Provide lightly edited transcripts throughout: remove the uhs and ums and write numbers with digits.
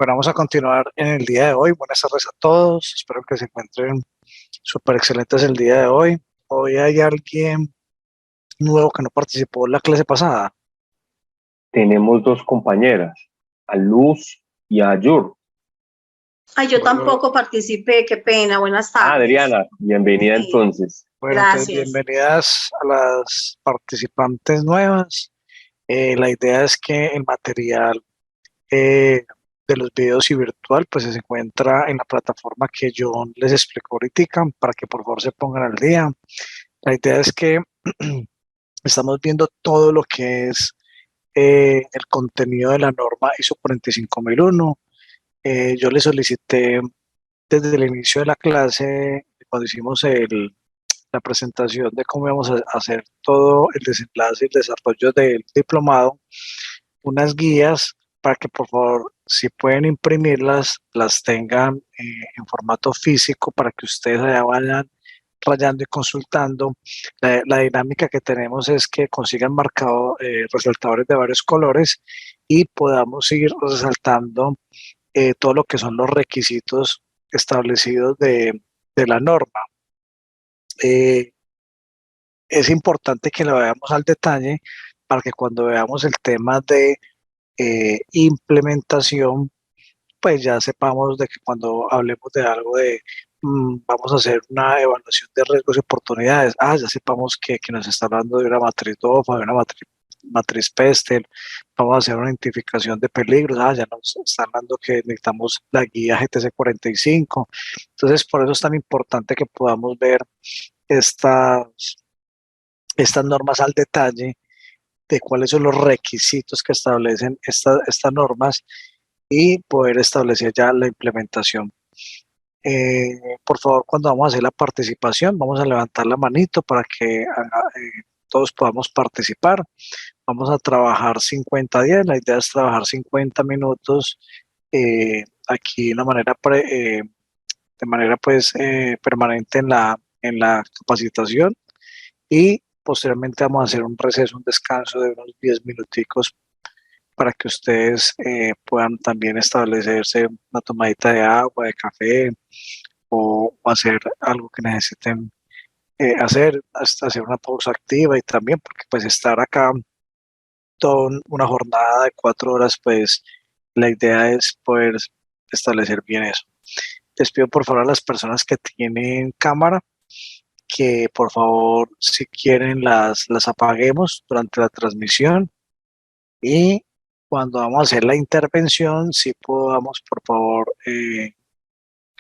Bueno, vamos a continuar en el día de hoy. Buenas tardes a todos. Espero que se encuentren súper excelentes el día de hoy. Hoy hay alguien nuevo que no participó en la clase pasada. Tenemos dos compañeras, a Luz y a Yur. Ay, yo Bueno, tampoco participé, qué pena, buenas tardes. Adriana, bienvenida Sí, entonces. entonces gracias. bienvenidas a las participantes nuevas. La idea es que el material de los videos y virtual pues se encuentra en la plataforma que John les explicó ahorita para que por favor se pongan al día. La idea es que estamos viendo todo lo que es el contenido de la norma ISO 45001. Yo le solicité desde el inicio de la clase, cuando hicimos la presentación de cómo íbamos a hacer todo el desenlace y el desarrollo del diplomado, unas guías para que por favor, si pueden imprimirlas, las tengan en formato físico para que ustedes allá vayan rayando y consultando. La dinámica que tenemos es que consigan marcado resaltadores de varios colores y podamos ir resaltando todo lo que son los requisitos establecidos de la norma. Es importante que lo veamos al detalle para que cuando veamos el tema de implementación, pues ya sepamos de que cuando hablemos de algo de vamos a hacer una evaluación de riesgos y oportunidades, ya sepamos que nos está hablando de una matriz DOFA, de una matriz PESTEL, vamos a hacer una identificación de peligros, ya nos está hablando que necesitamos la guía GTC 45. Entonces, por eso es tan importante que podamos ver estas, estas normas al detalle de cuáles son los requisitos que establecen estas normas y poder establecer ya la implementación. Por favor, cuando vamos a hacer la participación, vamos a levantar la manito para que todos podamos participar. Vamos a trabajar 50 días. La idea es trabajar 50 minutos aquí de manera pues permanente en la capacitación y posteriormente vamos a hacer un receso, un descanso de unos 10 minuticos para que ustedes puedan también establecerse una tomadita de agua, de café o hacer algo que necesiten hacer, hasta hacer una pausa activa y también porque pues estar acá toda una jornada de 4 horas, pues la idea es poder establecer bien eso. Les pido por favor a las personas que tienen cámara que por favor si quieren las apaguemos durante la transmisión y cuando vamos a hacer la intervención, si podamos, por favor,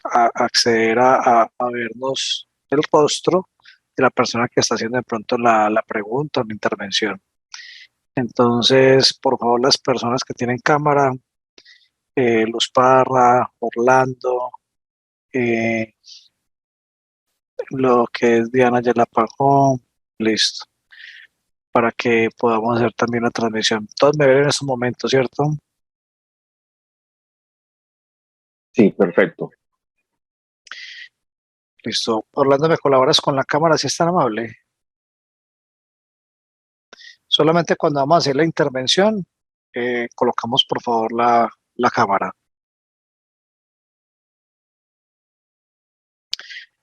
acceder a vernos el rostro de la persona que está haciendo de pronto la pregunta o la intervención. Entonces, por favor, las personas que tienen cámara, Luz Parra, Orlando, eh, lo que es Diana ya la apagó, listo, para que podamos hacer también la transmisión. Todos me ven en estos momentos, ¿cierto? Sí, perfecto. Listo. Orlando, ¿me colaboras con la cámara si es tan amable? Solamente cuando vamos a hacer la intervención, colocamos por favor la cámara.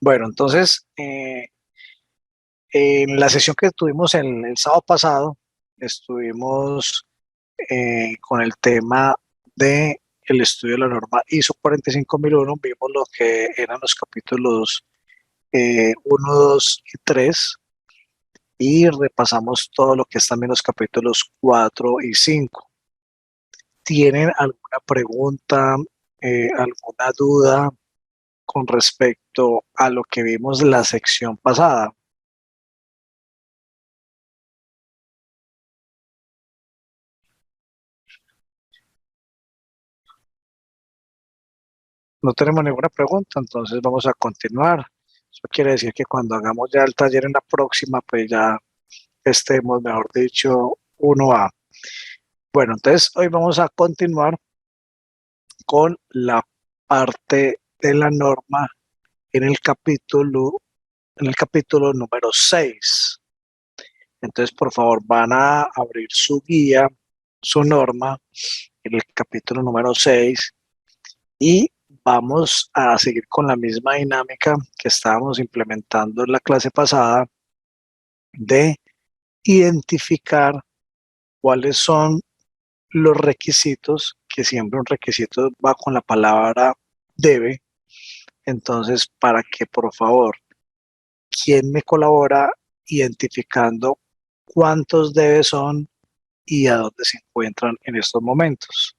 Bueno, entonces, en la sesión que tuvimos el sábado pasado, estuvimos con el tema de el estudio de la norma ISO 45001, vimos lo que eran los capítulos 1, 2 y 3 y repasamos todo lo que es también los capítulos 4 y 5. ¿Tienen alguna pregunta, alguna duda con respecto a lo que vimos en la sección pasada? No tenemos ninguna pregunta, entonces vamos a continuar. Eso quiere decir que cuando hagamos ya el taller en la próxima, pues ya estemos, mejor dicho, 1A. Bueno, entonces hoy vamos a continuar con la parte de la norma en el capítulo número 6. Entonces, por favor, van a abrir su guía, su norma, en el capítulo número 6 Y vamos a seguir con la misma dinámica que estábamos implementando en la clase pasada de identificar cuáles son los requisitos, que siempre un requisito va con la palabra debe. Entonces, para que por favor, ¿quién me colabora identificando cuántos debe son y a dónde se encuentran en estos momentos?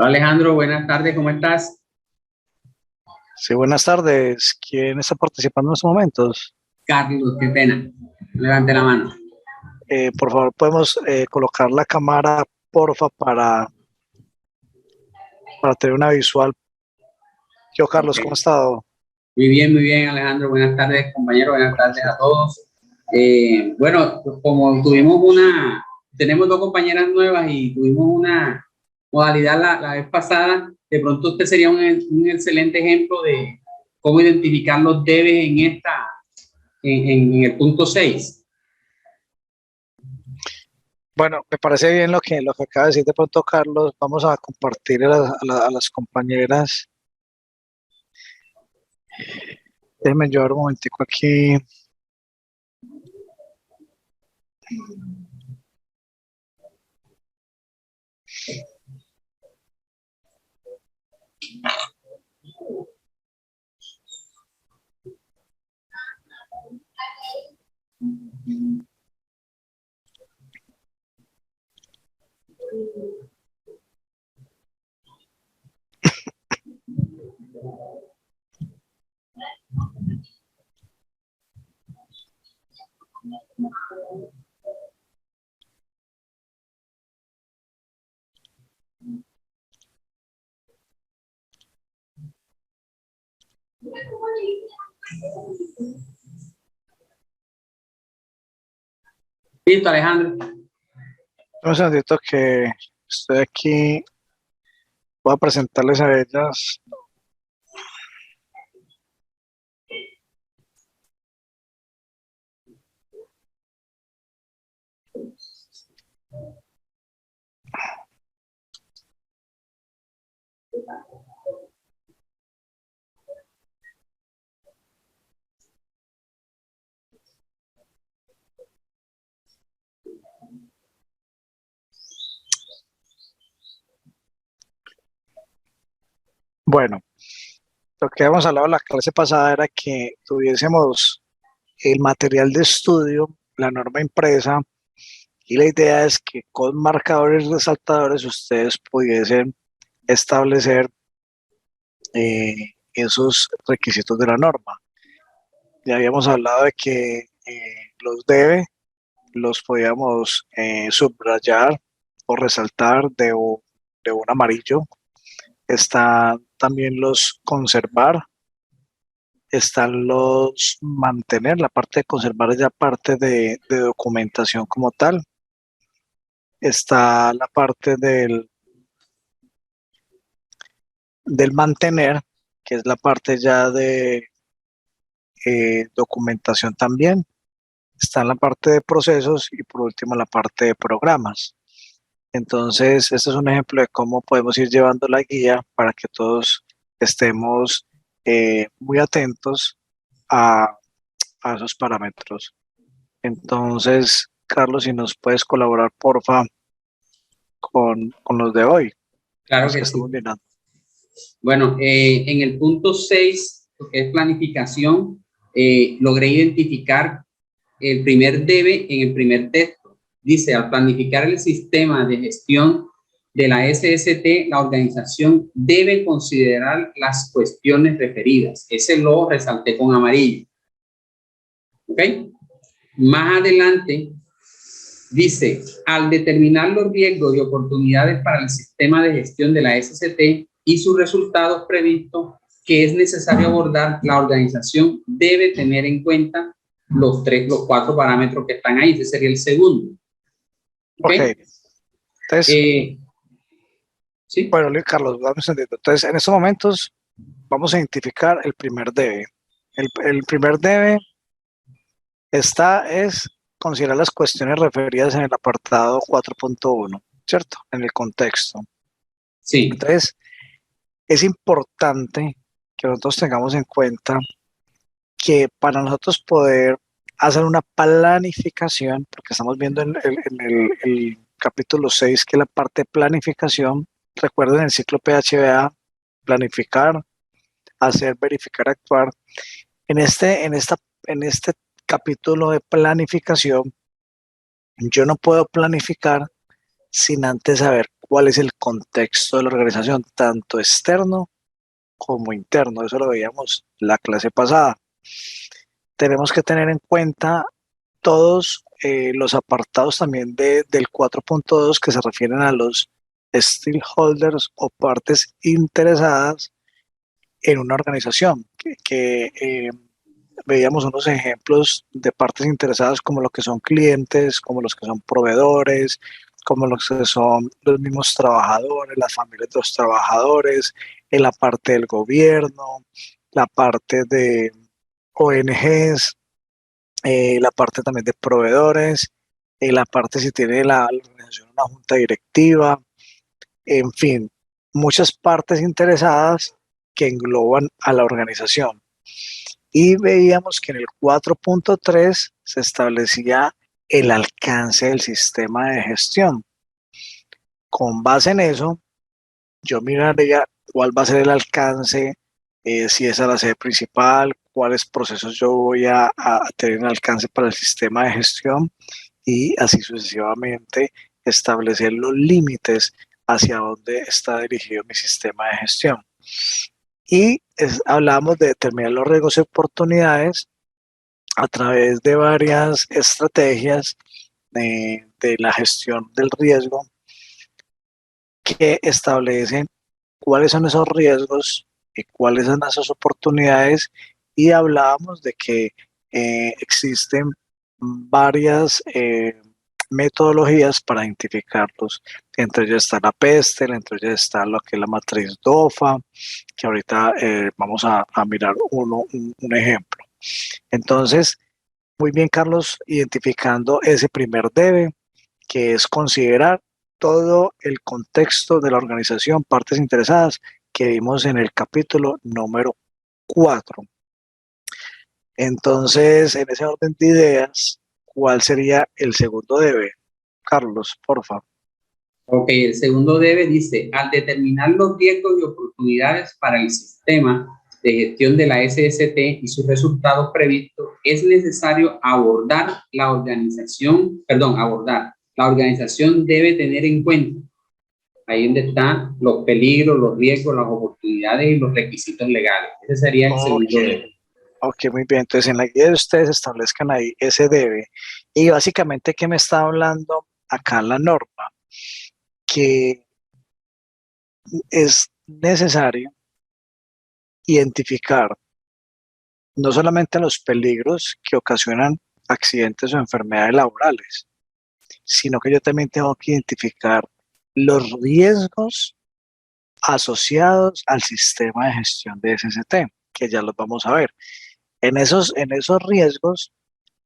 Hola Alejandro, buenas tardes, ¿cómo estás? Sí, buenas tardes. ¿Quién está participando en estos momentos? Carlos, qué pena. Levante la mano. Por favor, podemos colocar la cámara, porfa, para tener una visual. Yo, Carlos, Ok. ¿cómo has estado? Muy bien, Alejandro. Buenas tardes, compañero. Buenas tardes a todos. Bueno, como tenemos dos compañeras nuevas y tuvimos una modalidad la vez pasada, de pronto usted sería un excelente ejemplo de cómo identificar los debes en el punto 6. Bueno, me parece bien lo que acaba de decir de pronto, Carlos. Vamos a compartir a las compañeras. Déjenme llevar un momentico aquí. Listo, Alejandro. Un segundito que estoy aquí. Voy a presentarles a ellas. Bueno, lo que habíamos hablado en la clase pasada era que tuviésemos el material de estudio, la norma impresa, y la idea es que con marcadores resaltadores ustedes pudiesen establecer esos requisitos de la norma. Ya habíamos hablado de que los debe los podíamos subrayar o resaltar de un amarillo. Están también los conservar, están los mantener. La parte de conservar es ya parte de documentación como tal. Está la parte del mantener, que es la parte ya de documentación también. Está en la parte de procesos y por último la parte de programas. Entonces, este es un ejemplo de cómo podemos ir llevando la guía para que todos estemos muy atentos a, a esos parámetros. Entonces, Carlos, si nos puedes colaborar, porfa, con los de hoy, Claro los que que sí. estamos mirando. Bueno, en el punto 6, que es planificación, logré identificar el primer debe en el primer texto. Dice, al planificar el sistema de gestión de la SST, la organización debe considerar las cuestiones referidas. Ese lo resalté con amarillo. ¿Ok? Más adelante, dice, al determinar los riesgos y oportunidades para el sistema de gestión de la SST y sus resultados previstos que es necesario abordar, la organización debe tener en cuenta los 4 parámetros que están ahí. Ese sería el segundo. ¿Ok? Entonces, Sí, bueno, Carlos, vamos entendiendo. Entonces, en estos momentos vamos a identificar el primer debe. El primer debe es considerar las cuestiones referidas en el apartado 4.1, ¿cierto? En el contexto. sí, Entonces, es importante que nosotros tengamos en cuenta que para nosotros poder hacer una planificación, porque estamos viendo en el capítulo 6 que es la parte de planificación, recuerden el ciclo PHBA, planificar, hacer, verificar, actuar. En este capítulo de planificación, yo no puedo planificar sin antes saber cuál es el contexto de la organización, tanto externo como interno. Eso lo veíamos la clase pasada. Tenemos que tener en cuenta todos los apartados también del 4.2 que se refieren a los stakeholders o partes interesadas en una organización, veíamos unos ejemplos de partes interesadas como lo que son clientes, como los que son proveedores, como los que son los mismos trabajadores, las familias de los trabajadores, en la parte del gobierno, la parte de ONGs, la parte también de proveedores, la parte si tiene la organización una junta directiva, en fin, muchas partes interesadas que engloban a la organización. Y veíamos que en el 4.3 se establecía el alcance del sistema de gestión. Con base en eso, yo miraría cuál va a ser el alcance, si es a la sede principal, cuáles procesos yo voy a tener en alcance para el sistema de gestión y así sucesivamente establecer los límites hacia dónde está dirigido mi sistema de gestión. Y hablamos de determinar los riesgos y oportunidades a través de varias estrategias de la gestión del riesgo que establecen cuáles son esos riesgos y cuáles son esas oportunidades, y hablábamos de que existen varias metodologías para identificarlos. Entre ellas está la peste, entre ellas está lo que es la matriz DOFA, que ahorita vamos a mirar un ejemplo. Entonces, muy bien, Carlos, identificando ese primer debe, que es considerar todo el contexto de la organización, partes interesadas, que vimos en el capítulo número 4. Entonces, en ese orden de ideas, ¿cuál sería el segundo debe? Carlos, por favor. ok, el segundo debe dice, al determinar los riesgos y oportunidades para el sistema de gestión de la SST y sus resultados previstos, es necesario abordar, la organización debe tener en cuenta, ahí donde están los peligros, los riesgos, las oportunidades y los requisitos legales. Ese sería el segundo debe. Ok, muy bien. Entonces, en la guía de ustedes establezcan ahí ese debe. Y básicamente, ¿qué me está hablando acá la norma? Que es necesario identificar no solamente los peligros que ocasionan accidentes o enfermedades laborales, sino que yo también tengo que identificar los riesgos asociados al sistema de gestión de SST, que ya los vamos a ver. En esos riesgos,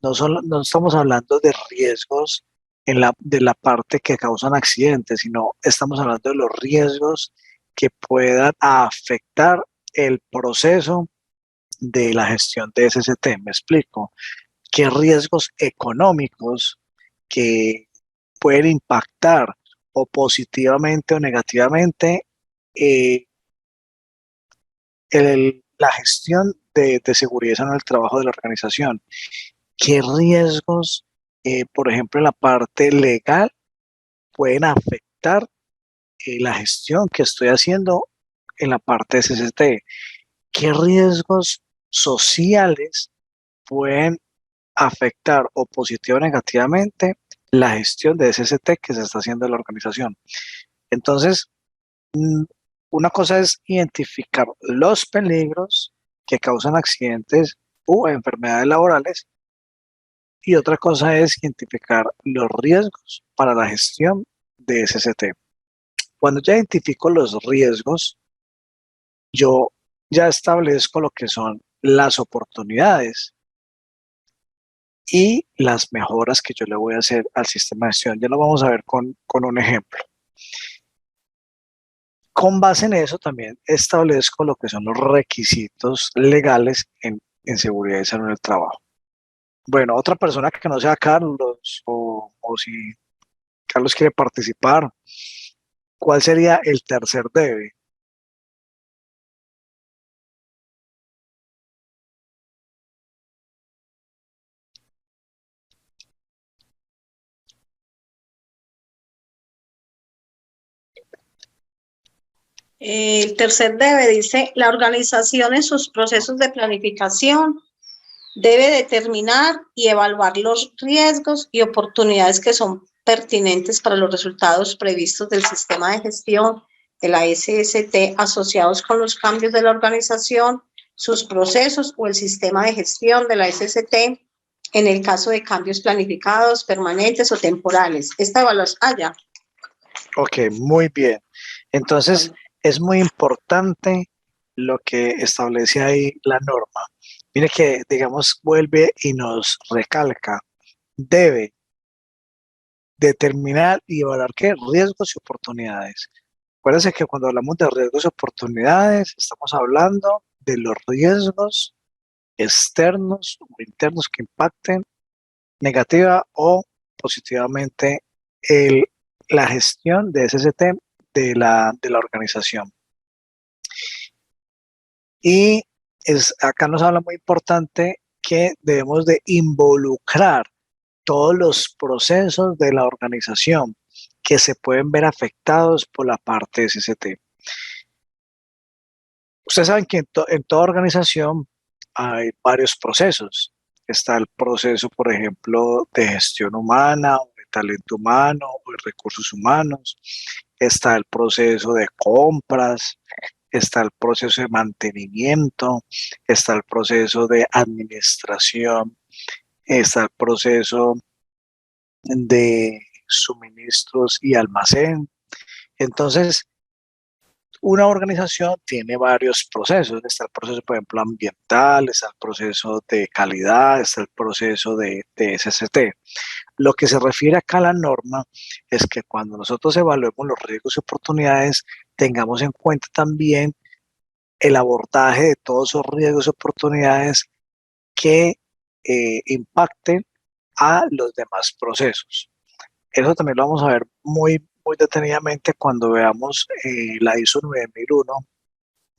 no estamos hablando de riesgos de la parte que causan accidentes, sino estamos hablando de los riesgos que puedan afectar el proceso de la gestión de SST. Me explico. ¿Qué riesgos económicos que pueden impactar o positivamente o negativamente eh, la gestión de seguridad en el trabajo de la organización? ¿Qué riesgos, por ejemplo, en la parte legal pueden afectar la gestión que estoy haciendo en la parte de SST? ¿Qué riesgos sociales pueden afectar o positivo o negativamente la gestión de SST que se está haciendo en la organización? Entonces, una cosa es identificar los peligros que causan accidentes o enfermedades laborales, Y otra cosa es identificar los riesgos para la gestión de SST. Cuando ya identifico los riesgos, yo ya establezco lo que son las oportunidades y las mejoras que yo le voy a hacer al sistema de gestión. Ya lo vamos a ver con un ejemplo. Con base en eso también establezco lo que son los requisitos legales en seguridad y salud en el trabajo. Bueno, otra persona que no sea Carlos o si Carlos quiere participar, ¿cuál sería el tercer debe? El tercer debe dice, la organización en sus procesos de planificación debe determinar y evaluar los riesgos y oportunidades que son pertinentes para los resultados previstos del sistema de gestión de la SST asociados con los cambios de la organización, sus procesos o el sistema de gestión de la SST en el caso de cambios planificados, permanentes o temporales. Esta evaluación, ya. Ok, muy bien. Entonces, es muy importante lo que establece ahí la norma. Mire que, digamos, vuelve y nos recalca, debe determinar y evaluar qué riesgos y oportunidades. Acuérdense que cuando hablamos de riesgos y oportunidades, estamos hablando de los riesgos externos o internos que impacten negativa o positivamente la gestión de SST de la organización. Y acá nos habla muy importante que debemos de involucrar todos los procesos de la organización que se pueden ver afectados por la parte de SST. Ustedes saben que en toda organización hay varios procesos. Está el proceso, por ejemplo, de gestión humana, o de talento humano, o de recursos humanos. Está el proceso de compras, está el proceso de mantenimiento, está el proceso de administración, está el proceso de suministros y almacén. Entonces, una organización tiene varios procesos. Está el proceso, por ejemplo, ambiental, está el proceso de calidad, está el proceso de SST. Lo que se refiere acá a la norma es que cuando nosotros evaluemos los riesgos y oportunidades, tengamos en cuenta también el abordaje de todos esos riesgos y oportunidades que impacten a los demás procesos. Eso también lo vamos a ver muy detenidamente cuando veamos la ISO 9001,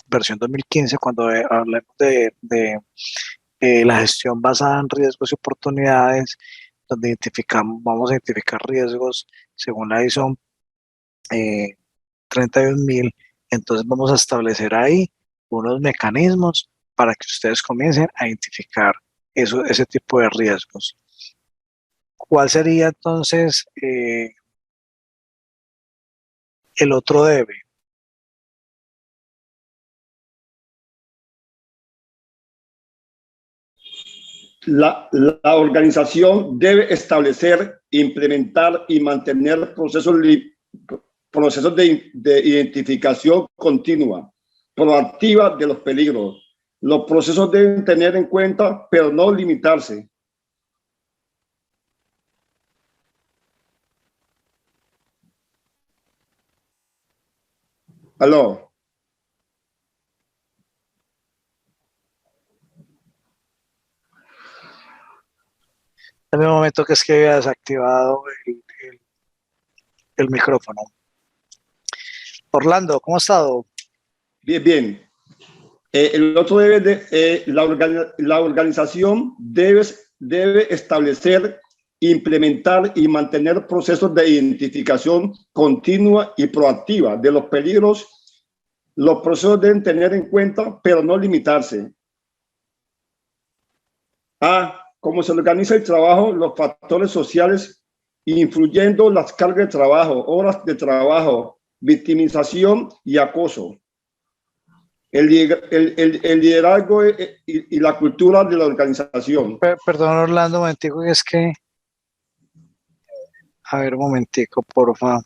versión 2015, cuando hablemos de la gestión basada en riesgos y oportunidades, donde vamos a identificar riesgos según la ISO 31000. Entonces vamos a establecer ahí unos mecanismos para que ustedes comiencen a identificar ese tipo de riesgos. ¿Cuál sería entonces el otro debe? La organización debe establecer, implementar y mantener procesos de identificación continua, proactiva de los peligros. Los procesos deben tener en cuenta, pero no limitarse. Aló. En el momento que es que había desactivado el micrófono. Orlando, ¿cómo ha estado? Bien, bien. El otro debe la organización debe establecer, implementar y mantener procesos de identificación continua y proactiva de los peligros. Los procesos deben tener en cuenta, pero no limitarse. Cómo se organiza el trabajo, los factores sociales, influyendo las cargas de trabajo, horas de trabajo, victimización y acoso. el liderazgo y la cultura de la organización. Perdón, Orlando, un momentico, es que, a ver, un momentico, porfa.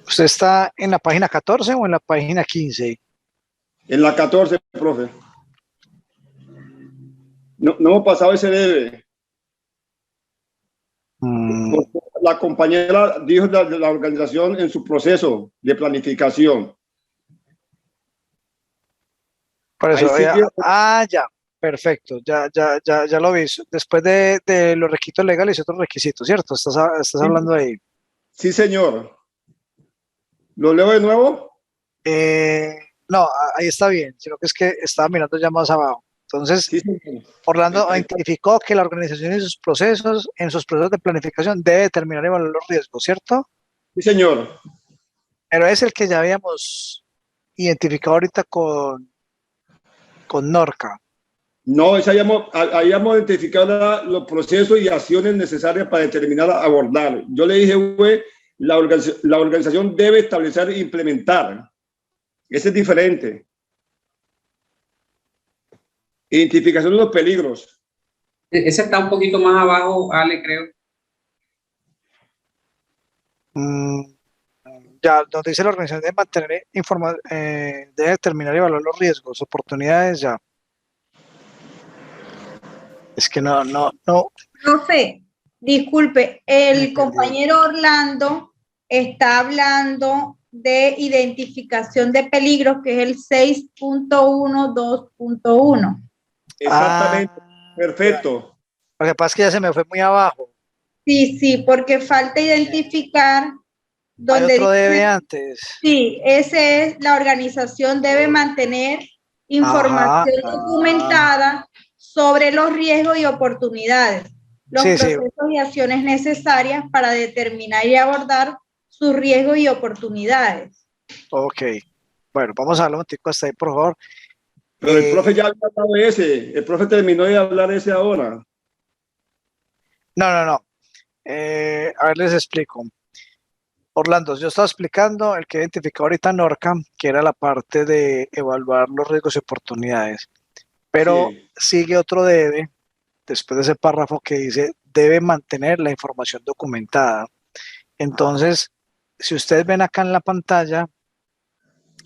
¿Usted está en la página 14 o en la página 15? En la 14, profe. No hemos pasado ese debe. La compañera dijo de la organización en su proceso de planificación. Por eso, Ahí sigue. ya, perfecto, ya lo vi. Después de los requisitos legales y otros requisitos, ¿cierto? Estás hablando ahí. Sí, señor. ¿Lo leo de nuevo? No, ahí está bien, sino que es que estaba mirando ya más abajo. Entonces, Sí, señor. Orlando identificó que la organización en sus procesos de planificación debe determinar y evaluar los riesgos, ¿cierto? Sí, señor. Pero es el que ya habíamos identificado ahorita con Norca. No, habíamos identificado los procesos y acciones necesarias para determinar, abordar. Yo le dije, güey, la organización debe establecer e implementar. Ese es diferente. Identificación de los peligros. Ese está un poquito más abajo, Ale, creo. Ya, donde dice la organización debe mantener debe determinar y evaluar los riesgos, oportunidades, ya. Es que no. Profe, disculpe, el Entendí. compañero Orlando está hablando de identificación de peligros, que es el 6.1.2.1. Exactamente. Perfecto. Lo que pasa es que ya se me fue muy abajo. Sí, porque falta identificar Hay donde otro dice, debe antes. sí, ese es la organización debe mantener información documentada sobre los riesgos y oportunidades, los procesos y acciones necesarias para determinar y abordar sus riesgos y oportunidades. Ok. Bueno, vamos a hablar un tico hasta ahí, por favor. Pero el profe ya había hablado de ese. El profe terminó de hablar de ese ahora. No. A ver, les explico. Orlando, yo estaba explicando el que identificó ahorita Norca, que era la parte de evaluar los riesgos y oportunidades. Pero Sí. sigue otro debe, después de ese párrafo que dice, debe mantener la información documentada. Entonces, si ustedes ven acá en la pantalla,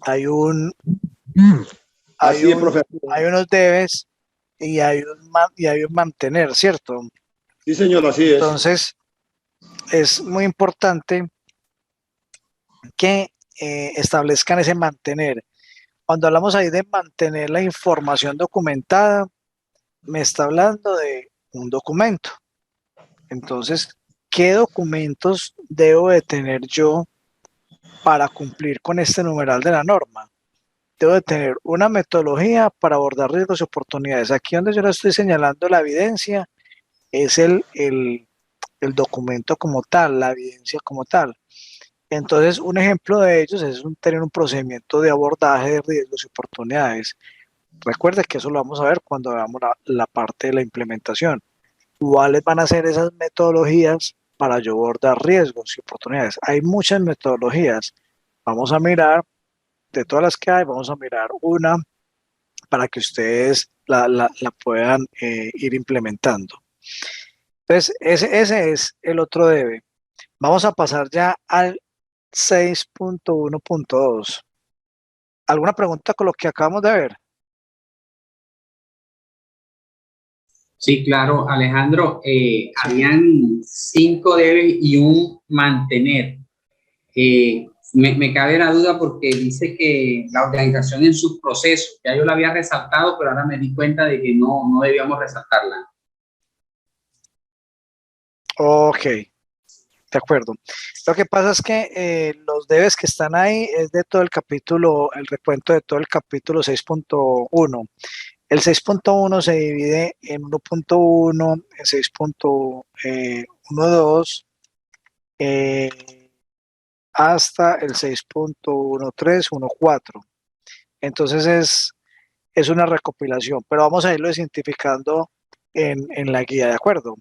hay unos debes y hay un mantener, ¿cierto? Sí, señor, así es. Entonces, es muy importante que establezcan ese mantener. Cuando hablamos ahí de mantener la información documentada, me está hablando de un documento. Entonces, ¿qué documentos debo de tener yo para cumplir con este numeral de la norma? Debo de tener una metodología para abordar riesgos y oportunidades. Aquí donde yo le estoy señalando la evidencia es el documento como tal, la evidencia como tal. Entonces, un ejemplo de ellos es tener un procedimiento de abordaje de riesgos y oportunidades. Recuerde que eso lo vamos a ver cuando veamos la parte de la implementación. ¿Cuáles van a ser esas metodologías para yo abordar riesgos y oportunidades? Hay muchas metodologías. Vamos a mirar, de todas las que hay, vamos a mirar una para que ustedes la puedan ir implementando. Entonces, ese es el otro debe. Vamos a pasar ya al 6.1.2. ¿Alguna pregunta con lo que acabamos de ver? Sí, claro, Alejandro, habían 5 debes y un mantener. Me cabe la duda porque dice que la organización en sus procesos, ya yo la había resaltado, pero ahora me di cuenta de que no debíamos resaltarla. Ok, de acuerdo. Lo que pasa es que los debes que están ahí es de todo el capítulo, el recuento de todo el capítulo 6.1. El 6.1 se divide en 1.1, en 6.12, hasta el 6.13, 14. Entonces es una recopilación, pero vamos a irlo identificando en la guía, ¿de acuerdo?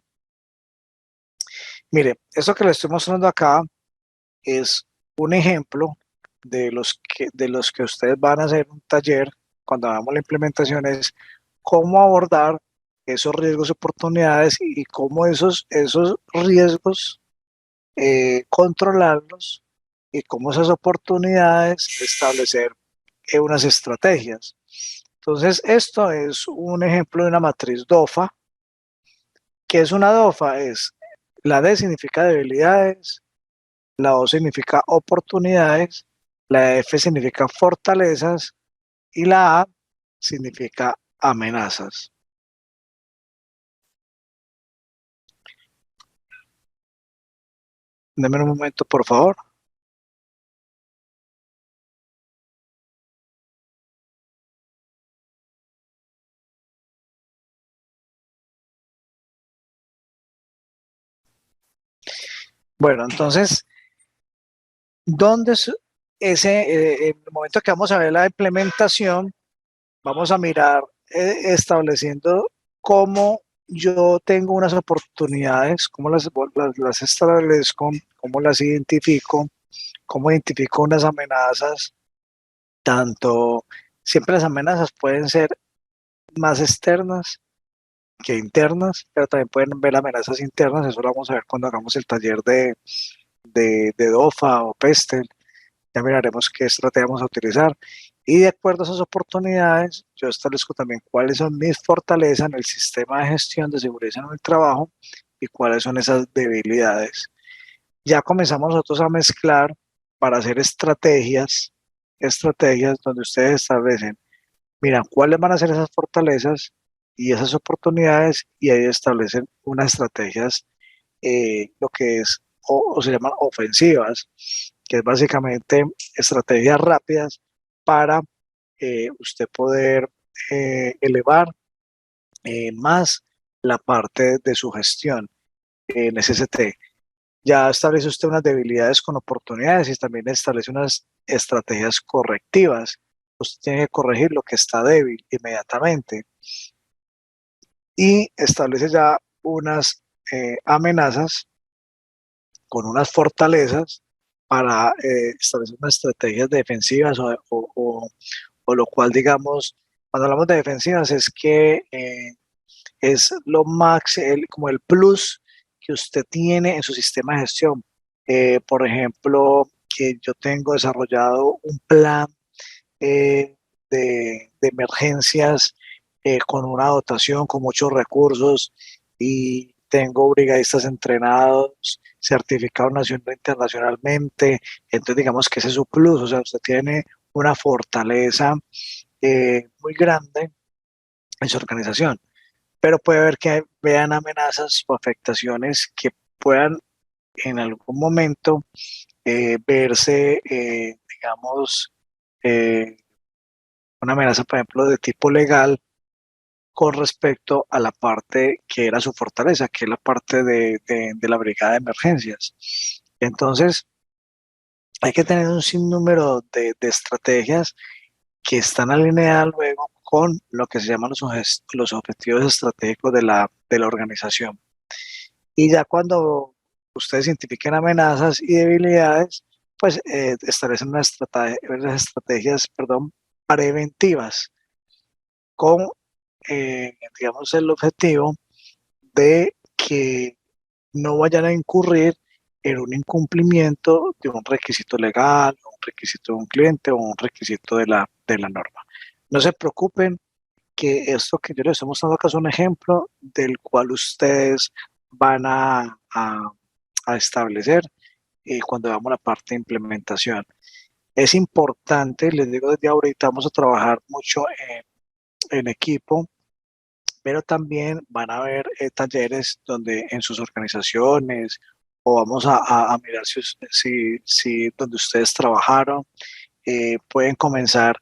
Mire, esto que le estoy mostrando acá es un ejemplo de los que ustedes van a hacer un taller cuando hagamos la implementación es cómo abordar esos riesgos y oportunidades y cómo esos riesgos controlarlos y cómo esas oportunidades establecer unas estrategias. Entonces, esto es un ejemplo de una matriz DOFA. ¿Qué es una DOFA? La D significa debilidades, la O significa oportunidades, la F significa fortalezas y la A significa amenazas. Deme un momento, por favor. Bueno, entonces, ¿dónde es en el momento que vamos a ver la implementación, vamos a mirar estableciendo cómo yo tengo unas oportunidades, cómo las establezco, cómo las identifico, cómo identifico unas amenazas, tanto, siempre las amenazas pueden ser más externas que internas, pero también pueden ver amenazas internas, eso lo vamos a ver cuando hagamos el taller de DOFA o PESTEL, ya miraremos qué estrategia vamos a utilizar. Y de acuerdo a esas oportunidades, yo establezco también cuáles son mis fortalezas en el sistema de gestión de seguridad en el trabajo y cuáles son esas debilidades. Ya comenzamos nosotros a mezclar para hacer estrategias donde ustedes establecen, miran cuáles van a ser esas fortalezas y esas oportunidades y ahí establecen unas estrategias, lo que es, o se llaman ofensivas, que es básicamente estrategias rápidas para usted poder elevar más la parte de su gestión en SST. Ya establece usted unas debilidades con oportunidades y también establece unas estrategias correctivas. Usted tiene que corregir lo que está débil inmediatamente y establece ya unas amenazas con unas fortalezas para establecer unas estrategias defensivas o lo cual, digamos, cuando hablamos de defensivas es que es lo como el plus que usted tiene en su sistema de gestión. Por ejemplo, que yo tengo desarrollado un plan de emergencias con una dotación, con muchos recursos y tengo brigadistas entrenados, certificados nacional e internacionalmente. Entonces, digamos que ese es su plus, o sea, usted tiene una fortaleza muy grande en su organización, pero puede haber que vean amenazas o afectaciones que puedan en algún momento verse, digamos, eh, una amenaza, por ejemplo, de tipo legal con respecto a la parte que era su fortaleza, que es la parte de la brigada de emergencias. Entonces, hay que tener un sinnúmero de estrategias que están alineadas luego con lo que se llaman los objetivos estratégicos de la organización. Y ya cuando ustedes identifiquen amenazas y debilidades, pues establecen unas estrategias, perdón, preventivas con, digamos, el objetivo de que no vayan a incurrir en un incumplimiento de un requisito legal, un requisito de un cliente o un requisito de la norma. No se preocupen que esto que yo les estoy mostrando acá es un ejemplo del cual ustedes van a establecer cuando veamos la parte de implementación. Es importante, les digo desde ahorita, vamos a trabajar mucho en equipo, pero también van a haber talleres donde en sus organizaciones o vamos a mirar si donde ustedes trabajaron pueden comenzar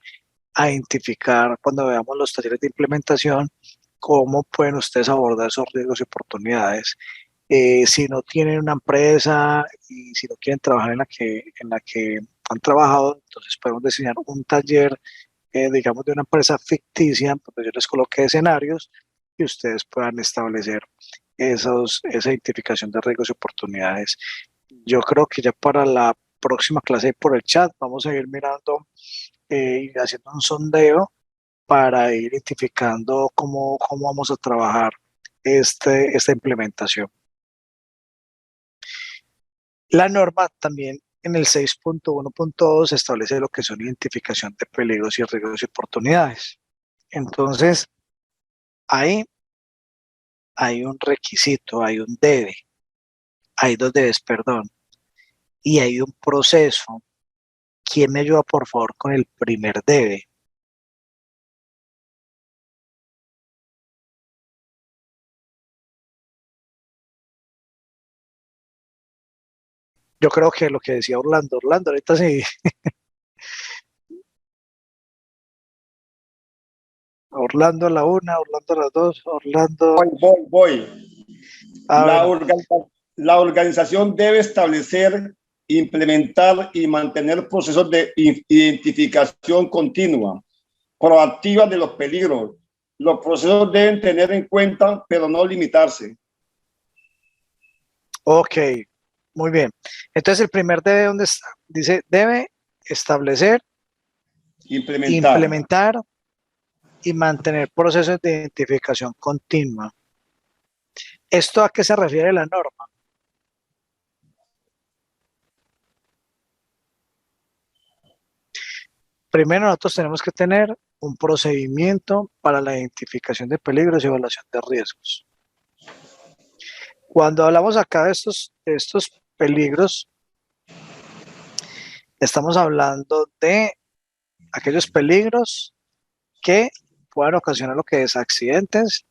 a identificar cuando veamos los talleres de implementación cómo pueden ustedes abordar esos riesgos y oportunidades. Si no tienen una empresa y si no quieren trabajar en la que han trabajado, entonces podemos diseñar un taller, digamos, de una empresa ficticia, donde yo les coloque escenarios y ustedes puedan establecer esa identificación de riesgos y oportunidades. Yo creo que ya para la próxima clase por el chat. Vamos a ir mirando y haciendo un sondeo para ir identificando cómo vamos a trabajar esta implementación. La norma también en el 6.1.2 establece lo que son identificación de peligros y riesgos y oportunidades. Entonces, ahí hay un requisito, hay un debe, hay dos debes, perdón, y hay un proceso. ¿Quién me ayuda, por favor, con el primer debe? Yo creo que lo que decía Orlando, ahorita sí. Orlando a la una, Orlando a las dos, Orlando. Voy. A La, ver, la organización debe establecer, implementar y mantener procesos de identificación continua, proactiva de los peligros. Los procesos deben tener en cuenta, pero no limitarse. ok, muy bien. Entonces el primer debe, ¿dónde está? Dice, debe establecer, implementar y mantener procesos de identificación continua. ¿Esto a qué se refiere la norma? Primero, nosotros tenemos que tener un procedimiento para la identificación de peligros y evaluación de riesgos. Cuando hablamos acá de estos peligros, estamos hablando de aquellos peligros que puedan ocasionar lo que es accidentes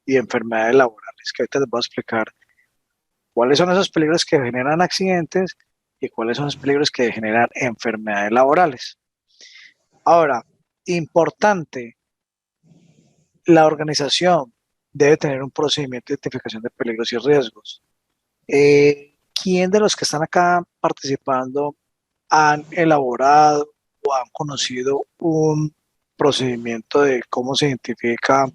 y enfermedades laborales, que ahorita les voy a explicar cuáles son esos peligros que generan accidentes y cuáles son los peligros que generan enfermedades laborales. Ahora, importante, la organización debe tener un procedimiento de identificación de peligros y riesgos. ¿Quién de los que están acá participando han elaborado o han conocido un procedimiento de cómo se identifica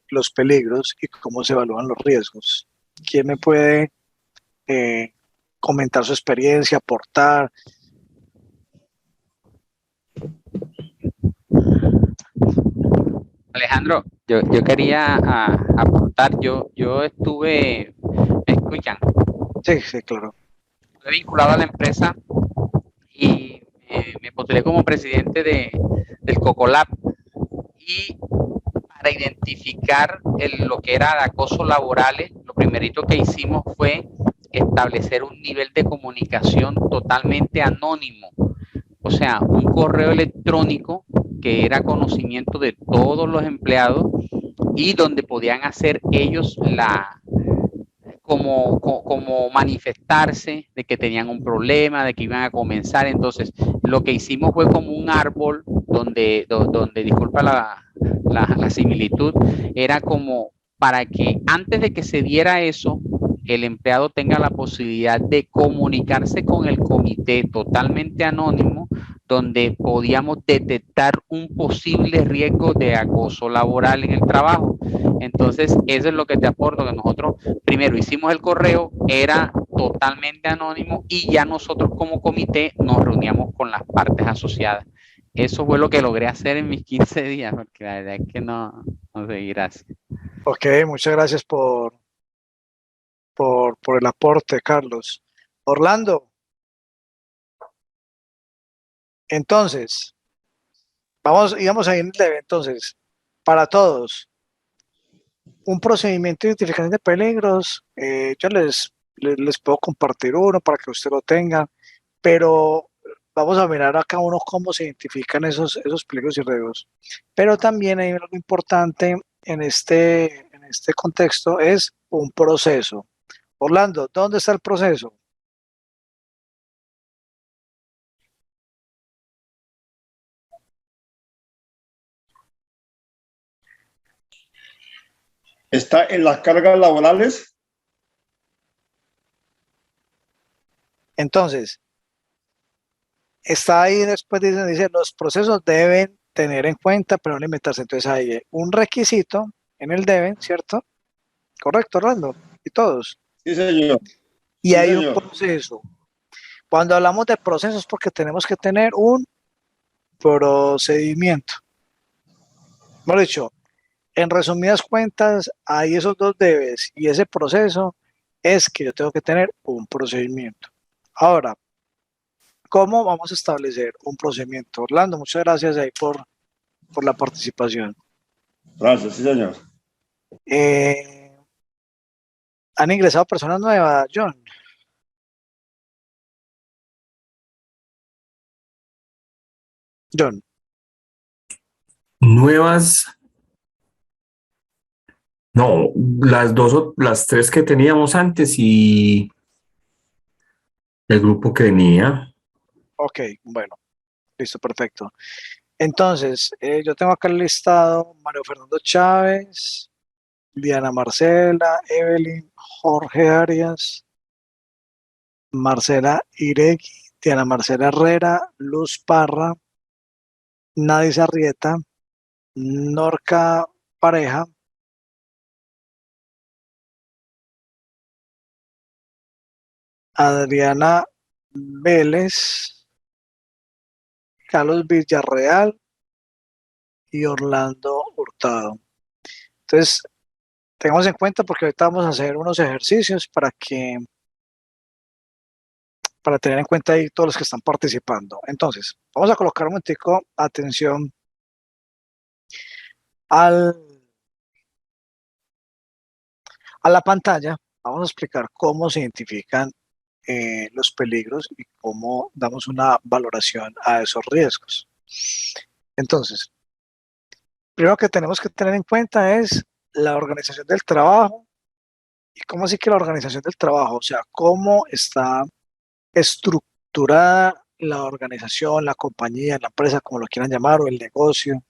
los peligros y cómo se evalúan los riesgos? ¿Quién me puede comentar su experiencia, aportar? Alejandro, yo quería aportar, yo estuve, ¿me escuchan? Sí, sí, claro. Estuve vinculado a la empresa y me postulé como presidente del COCOLAB, y para identificar lo que era de acoso laborales, lo primerito que hicimos fue establecer un nivel de comunicación totalmente anónimo, o sea, un correo electrónico que era conocimiento de todos los empleados y donde podían hacer ellos como manifestarse de que tenían un problema, de que iban a comenzar. Entonces, lo que hicimos fue como un árbol donde disculpa la similitud, era como para que antes de que se diera eso, el empleado tenga la posibilidad de comunicarse con el comité totalmente anónimo, donde podíamos detectar un posible riesgo de acoso laboral en el trabajo. Entonces, eso es lo que te aporto, que nosotros primero hicimos el correo, era totalmente anónimo, y ya nosotros como comité nos reuníamos con las partes asociadas. Eso fue lo que logré hacer en mis 15 días, porque la verdad es que no sé, gracias. Ok, muchas gracias por el aporte, Carlos. Orlando, entonces, íbamos a ir en el debe, entonces, para todos, un procedimiento de identificación de peligros, yo les puedo compartir uno para que usted lo tenga, pero vamos a mirar a cada uno cómo se identifican esos peligros y riesgos. Pero también hay algo importante en este contexto, es un proceso. Orlando, ¿dónde está el proceso? Está en las cargas laborales. Entonces, está ahí después dice, los procesos deben tener en cuenta, pero no limitarse. Entonces hay un requisito en el deben, ¿cierto? Correcto, Orlando, y todos. Sí, señor. Y Sí, hay un señor. proceso. Cuando hablamos de procesos, porque tenemos que tener un procedimiento. Hemos dicho, en resumidas cuentas, hay esos dos debes y ese proceso es que yo tengo que tener un procedimiento. Ahora, ¿cómo vamos a establecer un procedimiento? Orlando, muchas gracias ahí por la participación. Gracias, sí, señor. ¿Han ingresado personas nuevas, John? John. Nuevas, no, las tres que teníamos antes y el grupo que venía. Ok, bueno, listo, perfecto. Entonces, yo tengo acá el listado: Mario Fernando Chávez, Diana Marcela, Evelyn, Jorge Arias, Marcela Iregui, Diana Marcela Herrera, Luz Parra, Nadie Arrieta, Norca Pareja, Adriana Vélez, Carlos Villarreal y Orlando Hurtado. Entonces, tengamos en cuenta, porque ahorita vamos a hacer unos ejercicios para tener en cuenta ahí todos los que están participando. Entonces, vamos a colocar un momentico atención a la pantalla. Vamos a explicar cómo se identifican los peligros y cómo damos una valoración a esos riesgos. Entonces, primero que tenemos que tener en cuenta es la organización del trabajo. ¿Y cómo así que la organización del trabajo? O sea, cómo está estructurada la organización, la compañía, la empresa, como lo quieran llamar, o el negocio.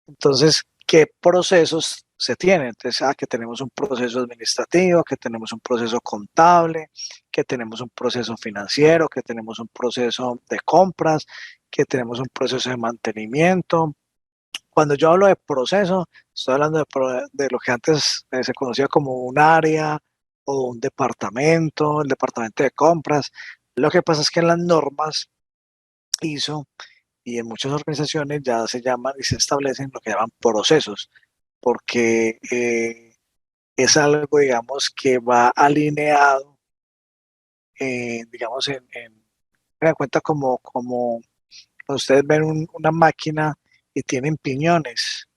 Entonces, ¿qué procesos se tienen? Entonces, que tenemos un proceso administrativo, que tenemos un proceso contable, que tenemos un proceso financiero, que tenemos un proceso de compras, que tenemos un proceso de mantenimiento. Cuando yo hablo de proceso, estoy hablando de lo que antes se conocía como un área o un departamento, el departamento de compras. Lo que pasa es que en las normas ISO y en muchas organizaciones ya se llaman y se establecen lo que llaman procesos, porque es algo, digamos, que va alineado, digamos, me da cuenta como cuando ustedes ven una máquina y tienen piñones,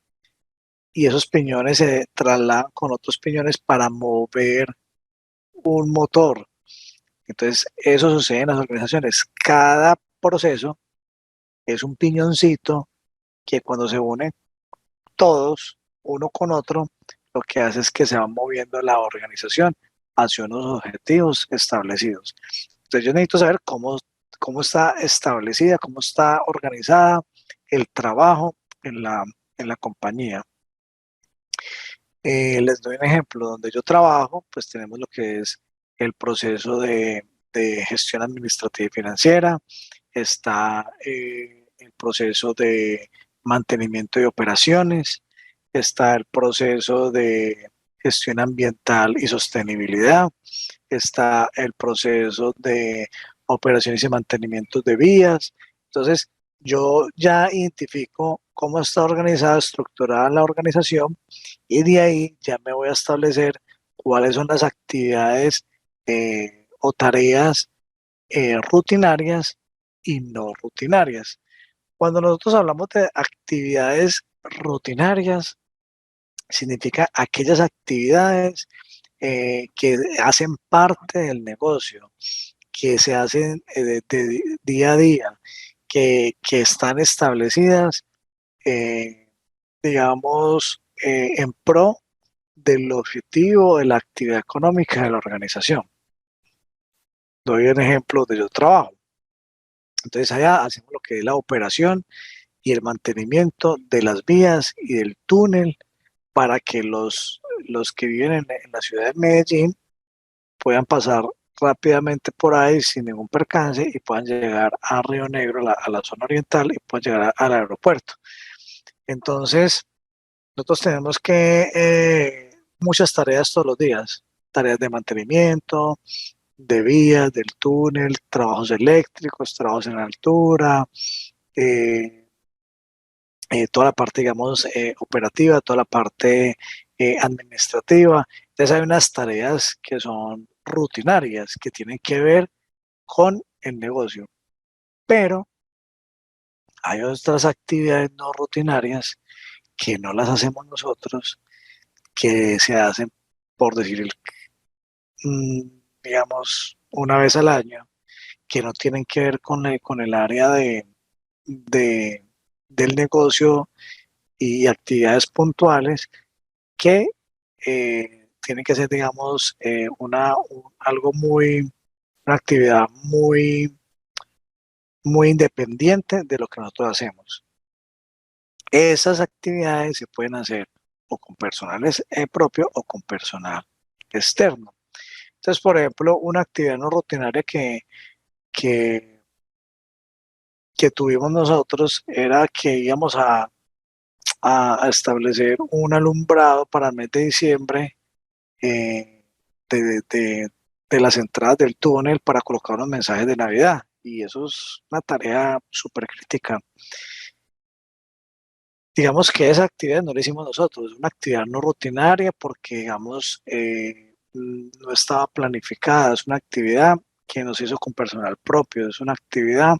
y esos piñones se trasladan con otros piñones para mover un motor. Entonces, eso sucede en las organizaciones. Cada proceso es un piñoncito que cuando se unen todos, uno con otro, lo que hace es que se va moviendo la organización hacia unos objetivos establecidos. Entonces, yo necesito saber cómo está establecida, cómo está organizada el trabajo en la compañía. Les doy un ejemplo. Donde yo trabajo, pues tenemos lo que es el proceso de gestión administrativa y financiera, está el proceso de mantenimiento y operaciones, está el proceso de gestión ambiental y sostenibilidad, está el proceso de operaciones y mantenimiento de vías. Entonces, yo ya identifico cómo está organizada, estructurada la organización, y de ahí ya me voy a establecer cuáles son las actividades o tareas rutinarias y no rutinarias. Cuando nosotros hablamos de actividades rutinarias, significa aquellas actividades que hacen parte del negocio, que se hacen de día a día, que están establecidas, digamos, en pro del objetivo de la actividad económica de la organización. Doy un ejemplo de yo trabajo. Entonces allá hacemos lo que es la operación y el mantenimiento de las vías y del túnel para que los que viven en la ciudad de Medellín puedan pasar rápidamente por ahí sin ningún percance y puedan llegar a Río Negro, a la zona oriental, y puedan llegar al aeropuerto. Entonces, nosotros tenemos que muchas tareas todos los días, tareas de mantenimiento, de vías, del túnel, trabajos eléctricos, trabajos en altura, eh, toda la parte, digamos, operativa, toda la parte administrativa. Entonces hay unas tareas que son rutinarias, que tienen que ver con el negocio, pero hay otras actividades no rutinarias que no las hacemos nosotros, que se hacen, por decir, mm, digamos, una vez al año, que no tienen que ver con el área de- del negocio y actividades puntuales que tienen que ser, digamos, algo una actividad muy independiente de lo que nosotros hacemos. Esas actividades se pueden hacer o con personal propio o con personal externo. Entonces, por ejemplo, una actividad no rutinaria que, que tuvimos nosotros era que íbamos a establecer un alumbrado para el mes de diciembre, eh, de, de- de las entradas del túnel para colocar unos mensajes de Navidad. Y eso es una tarea súper crítica. Digamos que esa actividad no la hicimos nosotros, es una actividad no rutinaria porque, digamos, no estaba planificada, es una actividad que nos hizo con personal propio, es una actividad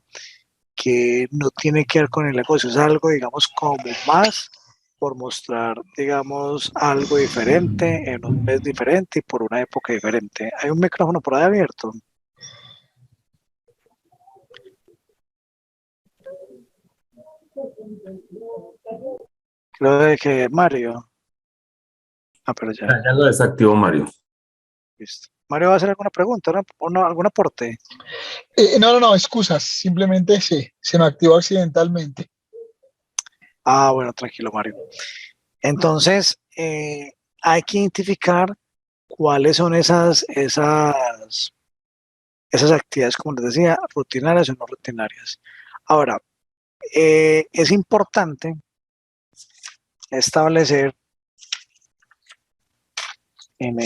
que no tiene que ver con el negocio, es algo, digamos, como más por mostrar, digamos, algo diferente en un mes diferente y por una época diferente. Hay un micrófono por ahí abierto. Creo de que Mario. Ah, pero ya, Ya lo desactivó Mario. listo. Mario va a hacer alguna pregunta, ¿no? ¿O no, algún aporte? No, excusas, simplemente se me activó accidentalmente. Ah, bueno, tranquilo, Mario. Entonces, hay que identificar cuáles son esas actividades, como les decía, rutinarias o no rutinarias. Ahora, es importante establecer en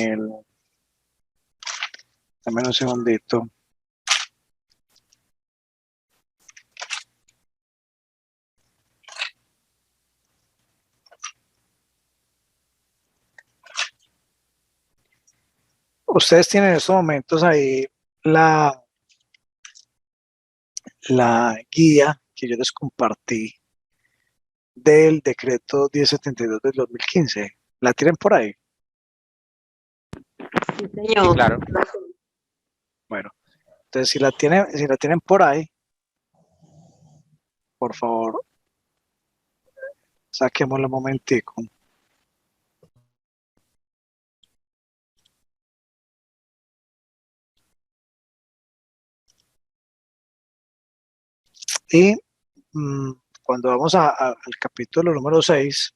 dame un segundito, ustedes tienen en estos momentos ahí la, la guía que yo les compartí del decreto 1072 del 2015. ¿La tienen por ahí? Sí, Sí, señor. claro. Bueno, entonces si la tienen por ahí, por favor, saquémosla un momentico. Y mm, cuando vamos al capítulo número 6,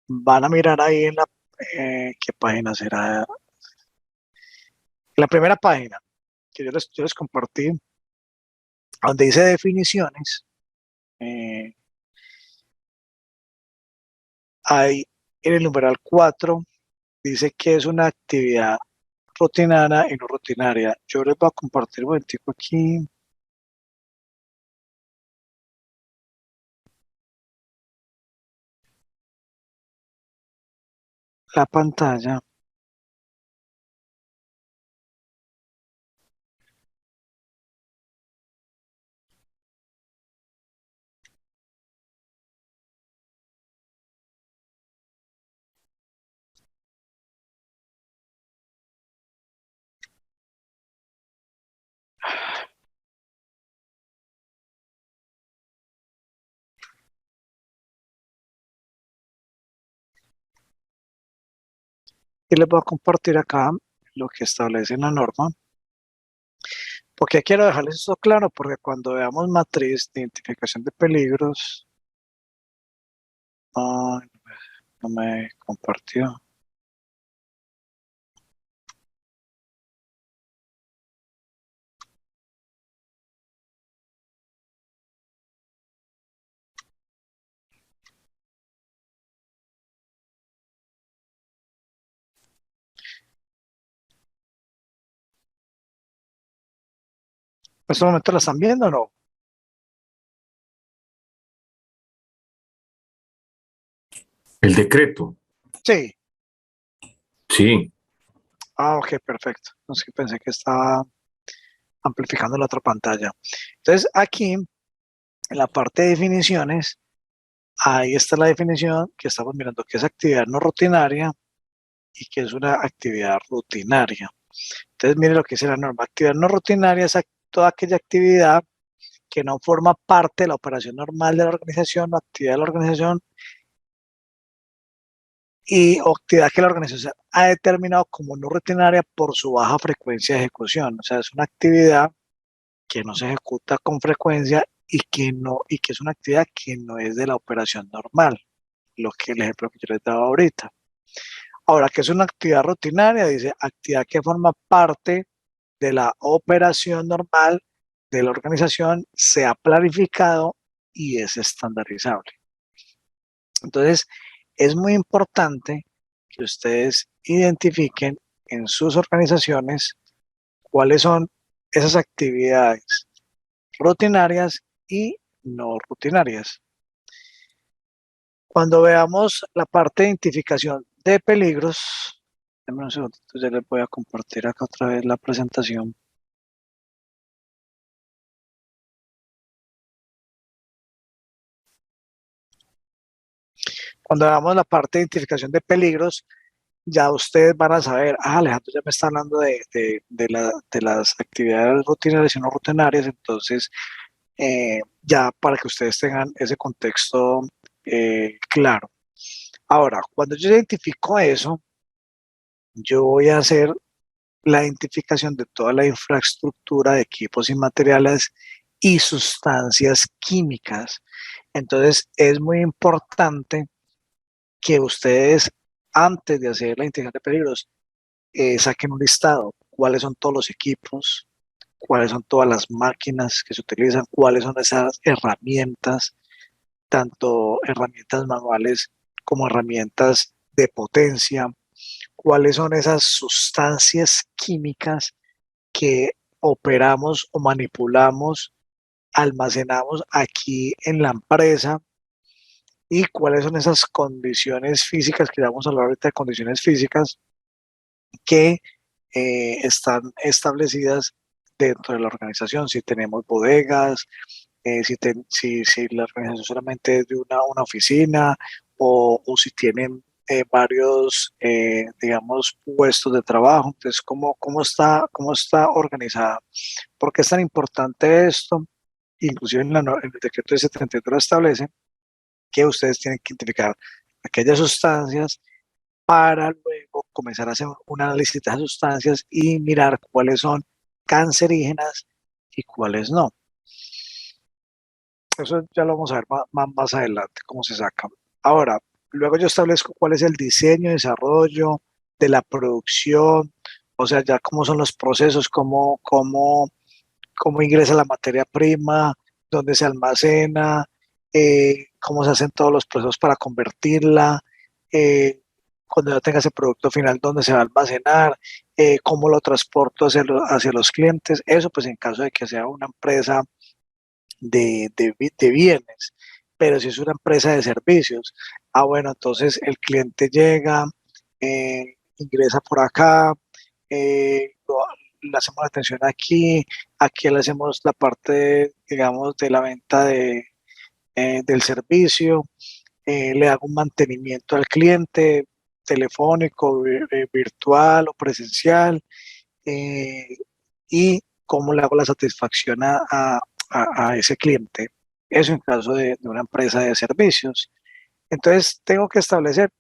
van a mirar ahí ¿qué página será? La primera página que yo les compartí, donde dice definiciones, eh, hay en el numeral 4, dice que es una actividad rutinaria y no rutinaria. Yo les voy a compartir un momentico aquí la pantalla. Y les voy a compartir acá lo que establece la norma. Porque quiero dejarles esto claro, porque cuando veamos matriz de identificación de peligros, ay, no me compartió. este momento la están viendo o no? El decreto, Sí. sí. Ah, ok, perfecto. No sé, pensé que estaba amplificando la otra pantalla. Entonces, aquí, en la parte de definiciones, ahí está la definición que estamos mirando, que es actividad no rutinaria y que es una actividad rutinaria. Entonces, mire lo que dice la norma. Actividad no rutinaria es toda aquella actividad que no forma parte de la operación normal de la organización o actividad de la organización o actividad que la organización ha determinado como no rutinaria por su baja frecuencia de ejecución. O sea, es una actividad que no se ejecuta con frecuencia y que es una actividad que no es de la operación normal, lo que el ejemplo que yo les daba ahorita. Ahora, ¿qué es una actividad rutinaria? Dice actividad que forma parte de la operación normal de la organización, se ha planificado y es estandarizable. Entonces, es muy importante que ustedes identifiquen en sus organizaciones cuáles son esas actividades rutinarias y no rutinarias. Cuando veamos la parte de identificación de peligros, denme un segundito, ya les voy a compartir acá otra vez la presentación. Cuando veamos la parte de identificación de peligros, ya ustedes van a saber, Alejandro ya me está hablando de las actividades rutinarias y no rutinarias, entonces ya para que ustedes tengan ese contexto claro. Ahora, cuando yo identifico eso, yo voy a hacer la identificación de toda la infraestructura de equipos y materiales y sustancias químicas. Entonces, es muy importante que ustedes, antes de hacer la identificación de peligros, saquen un listado, cuáles son todos los equipos, cuáles son todas las máquinas que se utilizan, cuáles son esas herramientas, tanto herramientas manuales como herramientas de potencia, cuáles son esas sustancias químicas que operamos o manipulamos, almacenamos aquí en la empresa y cuáles son esas condiciones físicas, que vamos a hablar ahorita de condiciones físicas, que están establecidas dentro de la organización. Si tenemos bodegas, si la organización solamente es de una oficina o si tienen varios, digamos, puestos de trabajo. Entonces, cómo está organizada? ¿Por qué es tan importante esto? Inclusive en el decreto de 73 establece que ustedes tienen que identificar aquellas sustancias para luego comenzar a hacer un análisis de esas sustancias y mirar cuáles son cancerígenas y cuáles no. Eso ya lo vamos a ver más adelante, cómo se saca. Ahora, luego yo establezco cuál es el diseño, desarrollo de la producción, o sea, ya cómo son los procesos, cómo ingresa la materia prima, dónde se almacena, cómo se hacen todos los procesos para convertirla, eh, cuando ya tenga ese producto final, dónde se va a almacenar, cómo lo transporto hacia los clientes. Eso pues en caso de que sea una empresa de bienes, pero si es una empresa de servicios, bueno, entonces el cliente llega, ingresa por acá, le hacemos la atención aquí le hacemos la parte, digamos, de la venta del servicio, le hago un mantenimiento al cliente, telefónico, virtual o presencial, eh, y cómo le hago la satisfacción a ese cliente. Eso en caso de una empresa de servicios. Entonces, tengo que establecer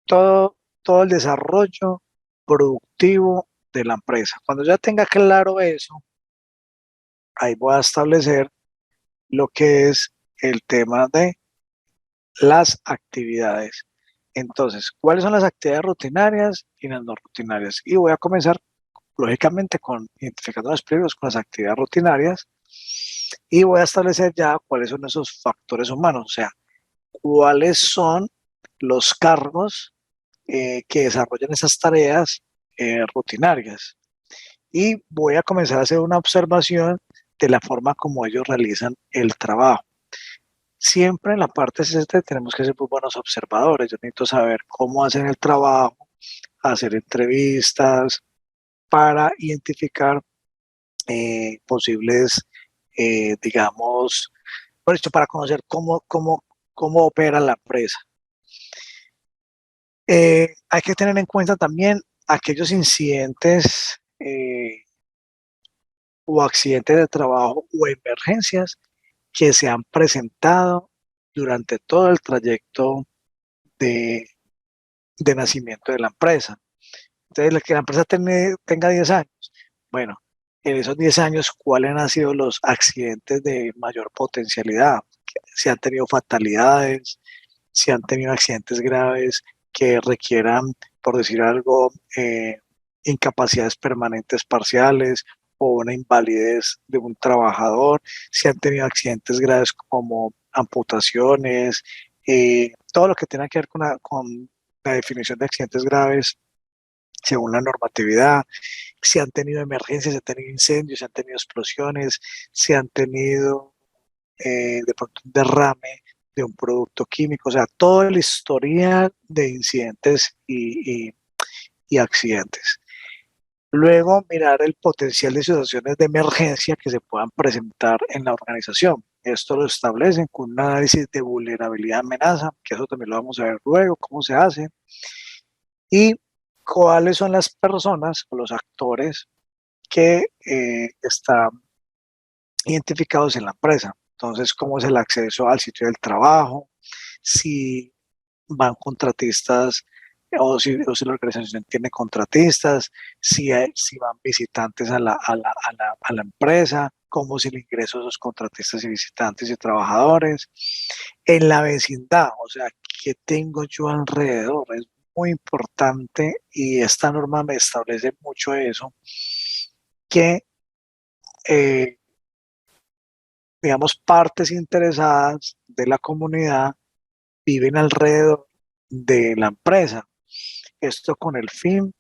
todo el desarrollo productivo de la empresa. Cuando ya tenga claro eso, ahí voy a establecer lo que es el tema de las actividades. Entonces, ¿cuáles son las actividades rutinarias y las no rutinarias? Y voy a comenzar, lógicamente, con identificando los peligros con las actividades rutinarias y voy a establecer ya cuáles son esos factores humanos, o sea, cuáles son los cargos que desarrollan esas tareas rutinarias. Y voy a comenzar a hacer una observación de la forma como ellos realizan el trabajo. Siempre en la parte CST tenemos que ser muy buenos observadores. Yo necesito saber cómo hacen el trabajo, hacer entrevistas para identificar posibles, digamos, por esto, para conocer cómo opera la empresa. Hay que tener en cuenta también aquellos incidentes o accidentes de trabajo o emergencias que se han presentado durante todo el trayecto de nacimiento de la empresa. Entonces, que la empresa tenga 10 años. Bueno, en esos 10 años, ¿cuáles han sido los accidentes de mayor potencialidad? Si han tenido fatalidades, si han tenido accidentes graves que requieran, por decir algo, incapacidades permanentes parciales o una invalidez de un trabajador, si han tenido accidentes graves como amputaciones, todo lo que tenga que ver con la definición de accidentes graves según la normatividad, si han tenido emergencias, si han tenido incendios, si han tenido explosiones, si han tenido de pronto un derrame de un producto químico, o sea, toda la historia de incidentes y accidentes. Luego, mirar el potencial de situaciones de emergencia que se puedan presentar en la organización. Esto lo establecen con un análisis de vulnerabilidad amenaza, que eso también lo vamos a ver luego, cómo se hace. Y cuáles son las personas o los actores que están identificados en la empresa. Entonces, cómo es el acceso al sitio del trabajo, si van contratistas o si la organización tiene contratistas, si van visitantes a la empresa, cómo es el ingreso de esos contratistas y visitantes y trabajadores. En la vecindad, o sea, ¿qué tengo yo alrededor? Es muy importante y esta norma me establece mucho eso, que digamos, partes interesadas de la comunidad viven alrededor de la empresa. Esto con el fin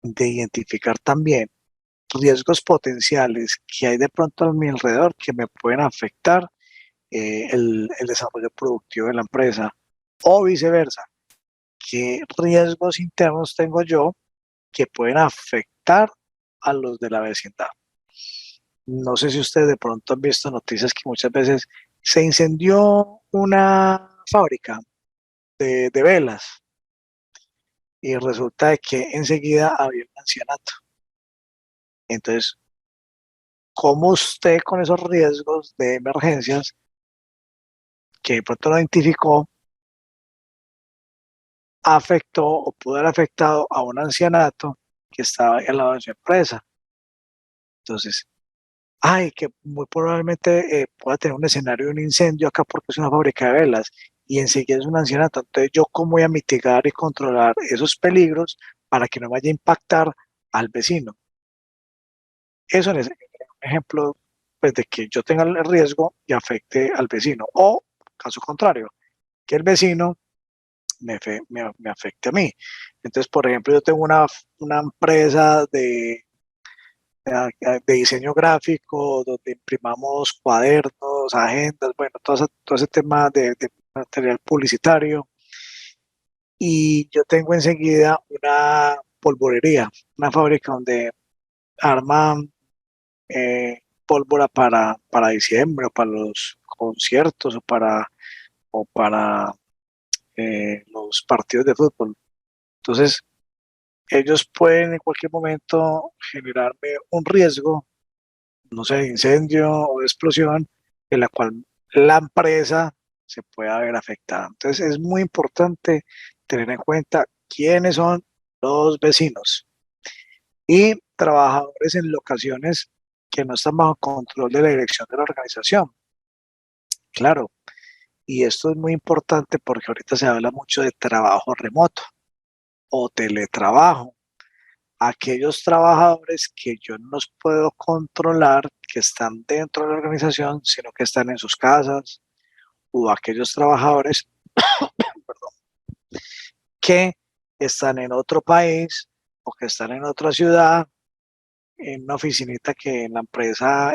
de identificar también riesgos potenciales que hay de pronto a mi alrededor que me pueden afectar el desarrollo productivo de la empresa o viceversa. ¿Qué riesgos internos tengo yo que pueden afectar a los de la vecindad? No sé si ustedes de pronto han visto noticias que muchas veces se incendió una fábrica de velas y resulta de que enseguida había un ancianato. Entonces, ¿cómo usted con esos riesgos de emergencias que de pronto no identificó afectó o pudo haber afectado a un ancianato que estaba al lado de su empresa? Entonces, que muy probablemente pueda tener un escenario de un incendio acá porque es una fábrica de velas y enseguida es un ancianato. Entonces, ¿yo cómo voy a mitigar y controlar esos peligros para que no vaya a impactar al vecino? Eso es un ejemplo pues, de que yo tenga el riesgo y afecte al vecino. O, caso contrario, que el vecino me afecte a mí. Entonces, por ejemplo, yo tengo una empresa de diseño gráfico, donde imprimamos cuadernos, agendas, bueno, todo ese tema de material publicitario. Y yo tengo enseguida una polvorería, una fábrica donde arman pólvora para diciembre o para los conciertos o para los partidos de fútbol. Entonces, ellos pueden en cualquier momento generarme un riesgo, no sé, de incendio o de explosión, en la cual la empresa se pueda ver afectada. Entonces es muy importante tener en cuenta quiénes son los vecinos y trabajadores en locaciones que no están bajo control de la dirección de la organización. Claro, y esto es muy importante porque ahorita se habla mucho de trabajo remoto o teletrabajo. Aquellos trabajadores que yo no los puedo controlar, que están dentro de la organización, sino que están en sus casas, o aquellos trabajadores perdón, que están en otro país o que están en otra ciudad, en una oficinita que en la empresa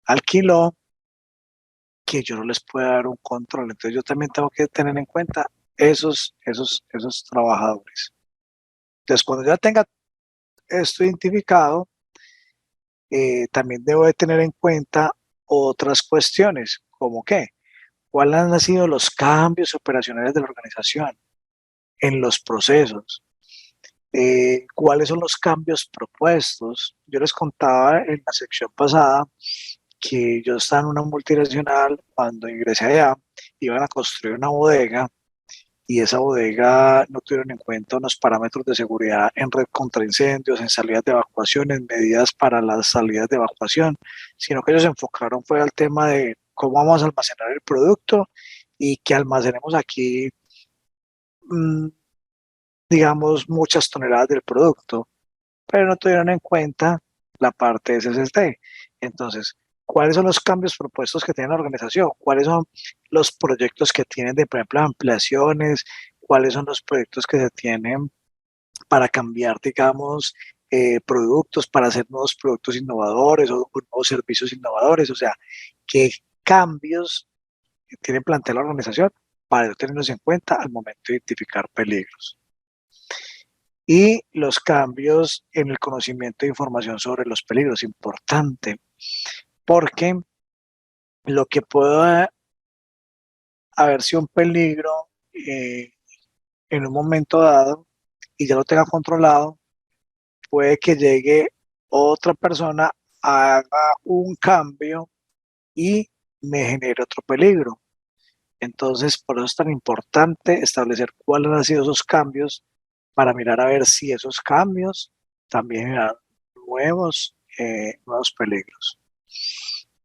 alquiló, que yo no les pueda dar un control. Entonces yo también tengo que tener en cuenta esos trabajadores. Entonces cuando ya tenga esto identificado, también debo de tener en cuenta otras cuestiones, como qué, cuáles han sido los cambios operacionales de la organización en los procesos, cuáles son los cambios propuestos. Yo les contaba en la sección pasada que yo estaba en una multinacional, cuando ingresé allá, iban a construir una bodega y esa bodega no tuvieron en cuenta unos parámetros de seguridad en red contra incendios, en salidas de evacuación, en medidas para las salidas de evacuación, sino que ellos se enfocaron fue al tema de cómo vamos a almacenar el producto y que almacenemos aquí, mmm, digamos, muchas toneladas del producto, pero no tuvieron en cuenta la parte de SSD. Entonces, ¿cuáles son los cambios propuestos que tiene la organización? ¿Cuáles son los proyectos que tienen de, por ejemplo, ampliaciones? ¿Cuáles son los proyectos que se tienen para cambiar, digamos, productos, para hacer nuevos productos innovadores o nuevos servicios innovadores? O sea, ¿qué cambios tiene planteada la organización para tenerlos en cuenta al momento de identificar peligros? Y los cambios en el conocimiento de información sobre los peligros, importante, porque lo que puede haber sido un peligro en un momento dado y ya lo tenga controlado, puede que llegue otra persona, haga un cambio y me genere otro peligro. Entonces, por eso es tan importante establecer cuáles han sido esos cambios para mirar a ver si esos cambios también generan nuevos peligros.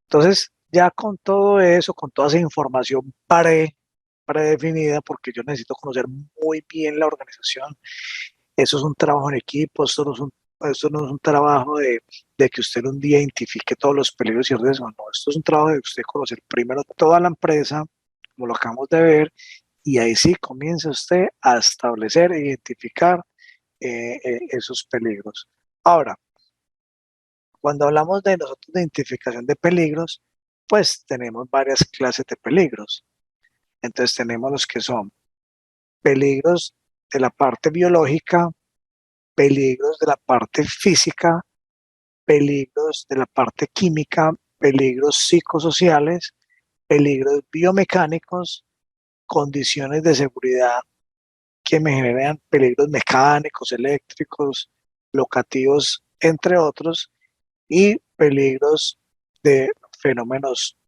Entonces, ya con todo eso, con toda esa información predefinida, porque yo necesito conocer muy bien la organización, eso es un trabajo en equipo, esto no es un trabajo de que usted un día identifique todos los peligros y riesgos, no, esto es un trabajo de usted conocer primero toda la empresa, como lo acabamos de ver, y ahí sí comienza usted a establecer e identificar esos peligros. Ahora, cuando hablamos de nosotros de identificación de peligros, pues tenemos varias clases de peligros. Entonces tenemos los que son peligros de la parte biológica, peligros de la parte física, peligros de la parte química, peligros psicosociales, peligros biomecánicos, condiciones de seguridad que me generan peligros mecánicos, eléctricos, locativos, entre otros, y peligros de fenómenos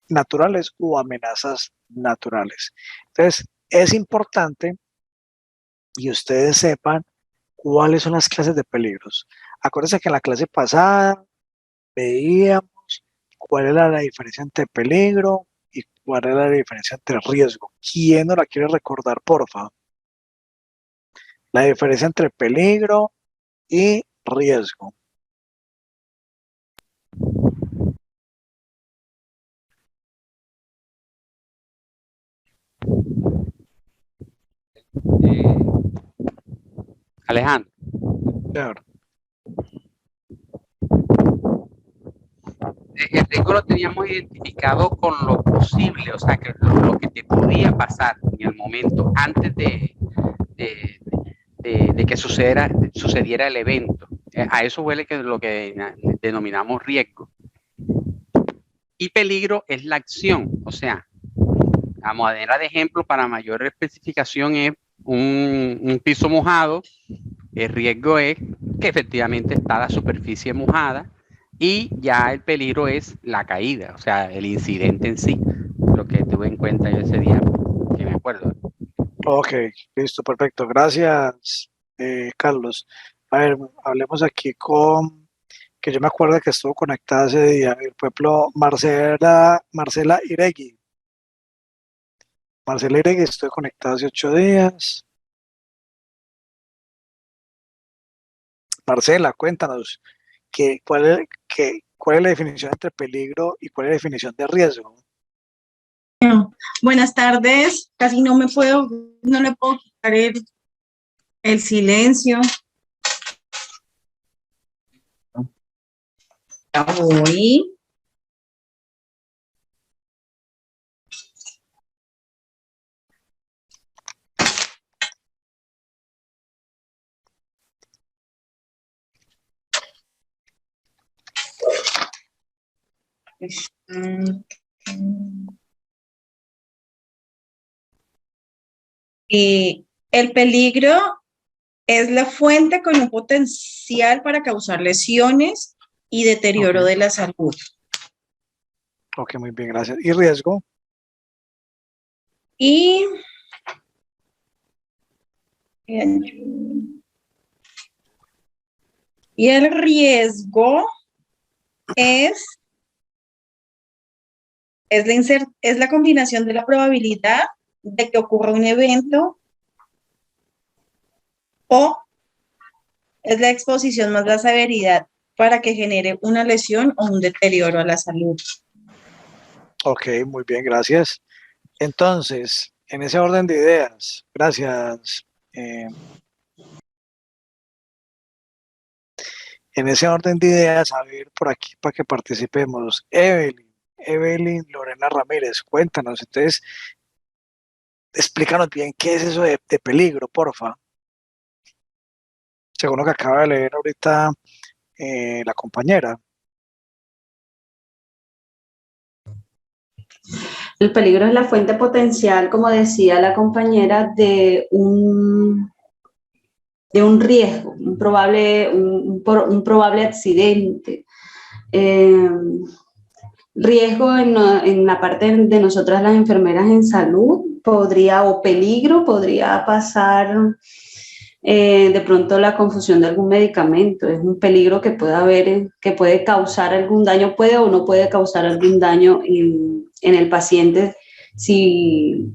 naturales o amenazas naturales. Entonces, es importante y ustedes sepan cuáles son las clases de peligros. Acuérdense que en la clase pasada veíamos cuál era la diferencia entre peligro y cuál era la diferencia entre riesgo. ¿Quién no la quiere recordar, porfa? La diferencia entre peligro y riesgo. Alejandro. Claro. El riesgo lo teníamos identificado con lo posible, o sea, que lo que te podía pasar en el momento antes de que sucediera el evento. A eso huele que lo que denominamos riesgo. Y peligro es la acción, o sea, a manera de ejemplo, para mayor especificación, es un piso mojado. El riesgo es que efectivamente está la superficie mojada y ya el peligro es la caída, o sea, el incidente en sí, lo que tuve en cuenta yo ese día, que me acuerdo. Ok, listo, perfecto. Gracias, Carlos. A ver, hablemos aquí con, que yo me acuerdo que estuvo conectada ese día, el pueblo Marcela Iregui. Marcela Iregui, estoy conectada hace 8 días. Marcela, cuéntanos, ¿cuál es la definición entre peligro y cuál es la definición de riesgo? Buenas tardes, casi no le puedo quitar el silencio. Ya voy. Y el peligro es la fuente con un potencial para causar lesiones y deterioro Ok. de la salud. Ok, muy bien, gracias. ¿Y riesgo? Y el riesgo es es la combinación de la probabilidad de que ocurra un evento o es la exposición más la severidad para que genere una lesión o un deterioro a la salud. Ok, muy bien, gracias. Entonces, en ese orden de ideas, gracias. En ese orden de ideas, a ver por aquí para que participemos. Evelyn Lorena Ramírez, cuéntanos. Entonces, explícanos bien qué es eso de peligro, porfa. Según lo que acaba de leer ahorita la compañera. El peligro es la fuente potencial, como decía la compañera, de un riesgo, un probable accidente. Riesgo en la parte de nosotras las enfermeras en salud, o peligro, podría pasar de pronto la confusión de algún medicamento. Es un peligro que puede haber, que puede causar algún daño, puede o no puede causar algún daño en el paciente si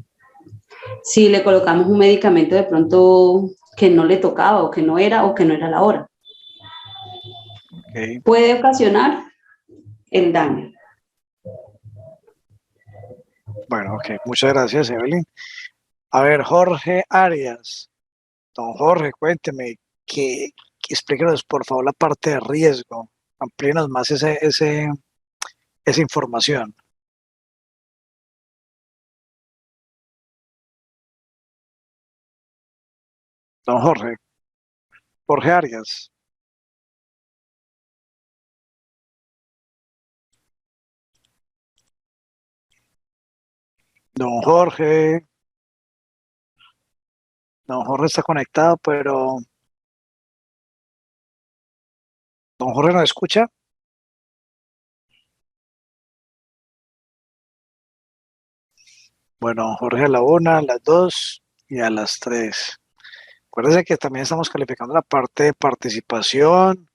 le colocamos un medicamento de pronto que no le tocaba o que no era la hora. Okay. Puede ocasionar el daño. Bueno, ok, muchas gracias, Evelyn. A ver, Jorge Arias. Don Jorge, cuénteme, explíquenos por favor la parte de riesgo. Amplíenos más esa información. Don Jorge. Jorge Arias. Don Jorge. Don Jorge está conectado, pero Don Jorge no escucha. Bueno, Jorge a la 1, a las 2 y a las 3. Acuérdense que también estamos calificando la parte de participación,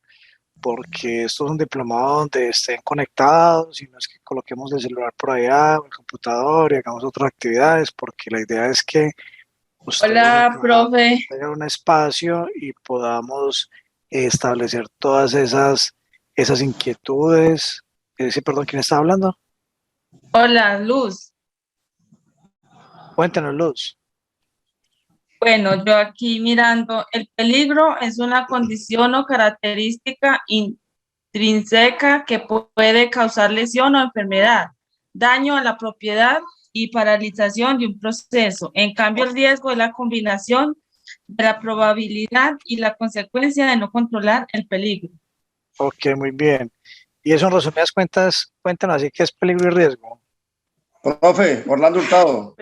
porque esto es un diplomado donde estén conectados y no es que coloquemos el celular por allá o el computador y hagamos otras actividades, porque la idea es que ustedes Hola, profe. tengan un espacio y podamos establecer todas esas inquietudes. Sí, perdón, ¿quién está hablando? Hola, Luz. Cuéntenos, Luz. Bueno, yo aquí mirando, el peligro es una condición o característica intrínseca que puede causar lesión o enfermedad, daño a la propiedad y paralización de un proceso. En cambio, el riesgo es la combinación de la probabilidad y la consecuencia de no controlar el peligro. Ok, muy bien. Y eso en resumidas cuentas, cuéntanos así que es peligro y riesgo. Profe, Orlando Hurtado.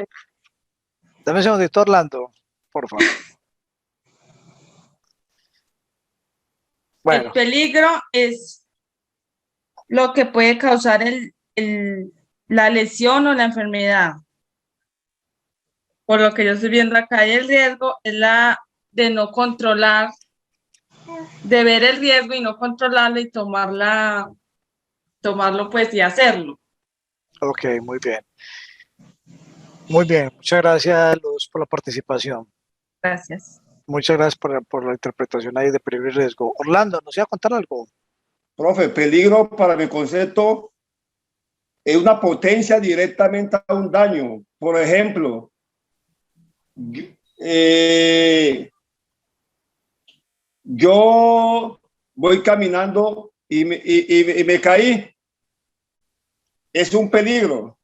Dame un segundito, Orlando, por favor. Bueno. El peligro es lo que puede causar la lesión o la enfermedad. Por lo que yo estoy viendo acá, y el riesgo es la de no controlar, de ver el riesgo y no controlarlo y tomarlo pues y hacerlo. Ok, muy bien. Muy bien, muchas gracias, Luz, por la participación. Gracias. Muchas gracias por la interpretación ahí de peligro y riesgo. Orlando, ¿nos iba a contar algo? Profe, peligro para mi concepto es una potencia directamente a un daño. Por ejemplo, yo voy caminando y me caí. Es un peligro.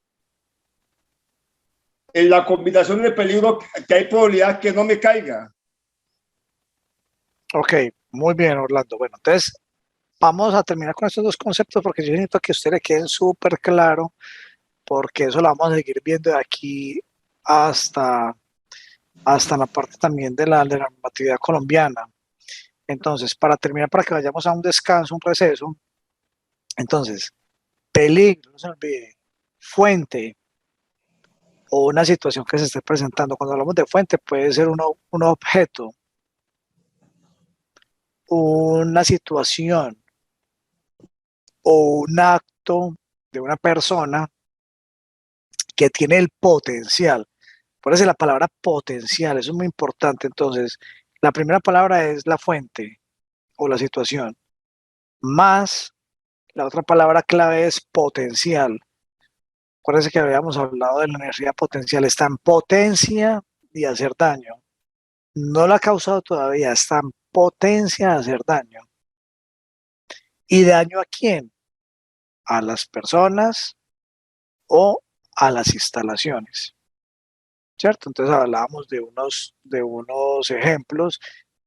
En la combinación de peligro que hay probabilidad que no me caiga. Ok, muy bien, Orlando. Bueno, entonces, vamos a terminar con estos dos conceptos porque yo necesito que a ustedes le queden súper claro, porque eso lo vamos a seguir viendo de aquí hasta la parte también de la normatividad colombiana. Entonces, para terminar, para que vayamos a un descanso, un receso, entonces, peligro, no se olvide, fuente o una situación que se esté presentando. Cuando hablamos de fuente, puede ser un objeto, una situación o un acto de una persona que tiene el potencial. Por eso la palabra potencial, eso es muy importante. Entonces, la primera palabra es la fuente o la situación, más la otra palabra clave es potencial. Acuérdense que habíamos hablado de la energía potencial, está en potencia de hacer daño. No la ha causado todavía, está en potencia de hacer daño. ¿Y daño a quién? A las personas o a las instalaciones. ¿Cierto? Entonces hablábamos de unos ejemplos.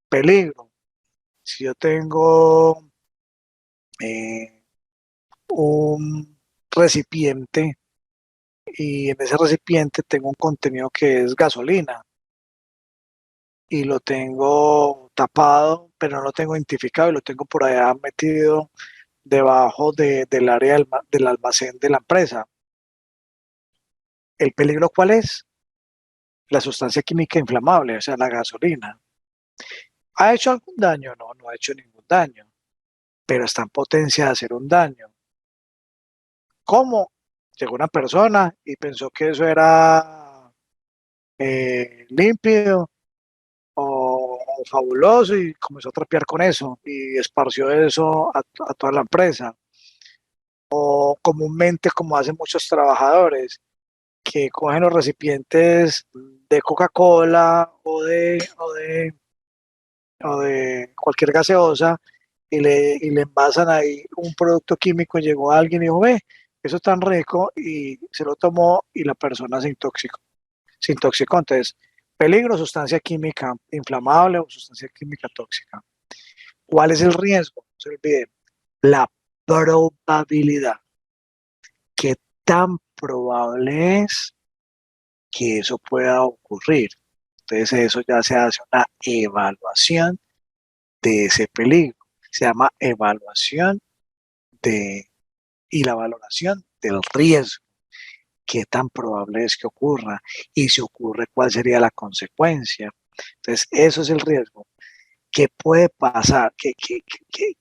Peligro. Si yo tengo un recipiente y en ese recipiente tengo un contenido que es gasolina y lo tengo tapado, pero no lo tengo identificado y lo tengo por allá metido debajo del área del almacén de la empresa. ¿El peligro cuál es? La sustancia química inflamable, o sea, la gasolina. ¿Ha hecho algún daño? No, no ha hecho ningún daño, pero está en potencia de hacer un daño. ¿Cómo? Llegó una persona y pensó que eso era límpido o fabuloso y comenzó a trapear con eso y esparció eso a toda la empresa. O comúnmente, como hacen muchos trabajadores, que cogen los recipientes de Coca-Cola o de cualquier gaseosa y le envasan ahí un producto químico. Llegó alguien y dijo, ve, eso es tan rico, y se lo tomó y la persona se intoxicó. Entonces, peligro, sustancia química inflamable o sustancia química tóxica. ¿Cuál es el riesgo? No se olvide, la probabilidad. ¿Qué tan probable es que eso pueda ocurrir? Entonces, eso ya se hace una evaluación de ese peligro. Se llama evaluación y la valoración del riesgo. ¿Qué tan probable es que ocurra? Y si ocurre, ¿cuál sería la consecuencia? Entonces, eso es el riesgo. ¿Qué puede pasar? ¿Qué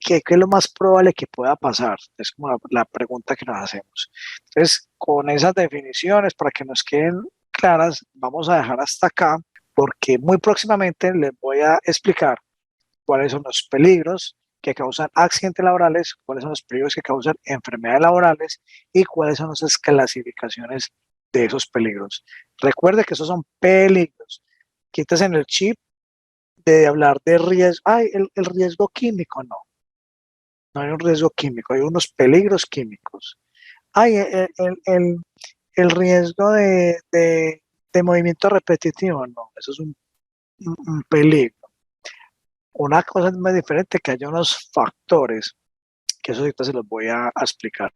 es lo más probable que pueda pasar? Es como la pregunta que nos hacemos. Entonces, con esas definiciones, para que nos queden claras, vamos a dejar hasta acá, porque muy próximamente les voy a explicar cuáles son los peligros que causan accidentes laborales, cuáles son los peligros que causan enfermedades laborales y cuáles son las clasificaciones de esos peligros. Recuerde que esos son peligros. Quítese en el chip de hablar de riesgo. Ay, el riesgo químico, no. No hay un riesgo químico, hay unos peligros químicos. Ay, el riesgo de movimiento repetitivo, no. Eso es un peligro. Una cosa es muy diferente, que haya unos factores, que eso ahorita se los voy a explicar.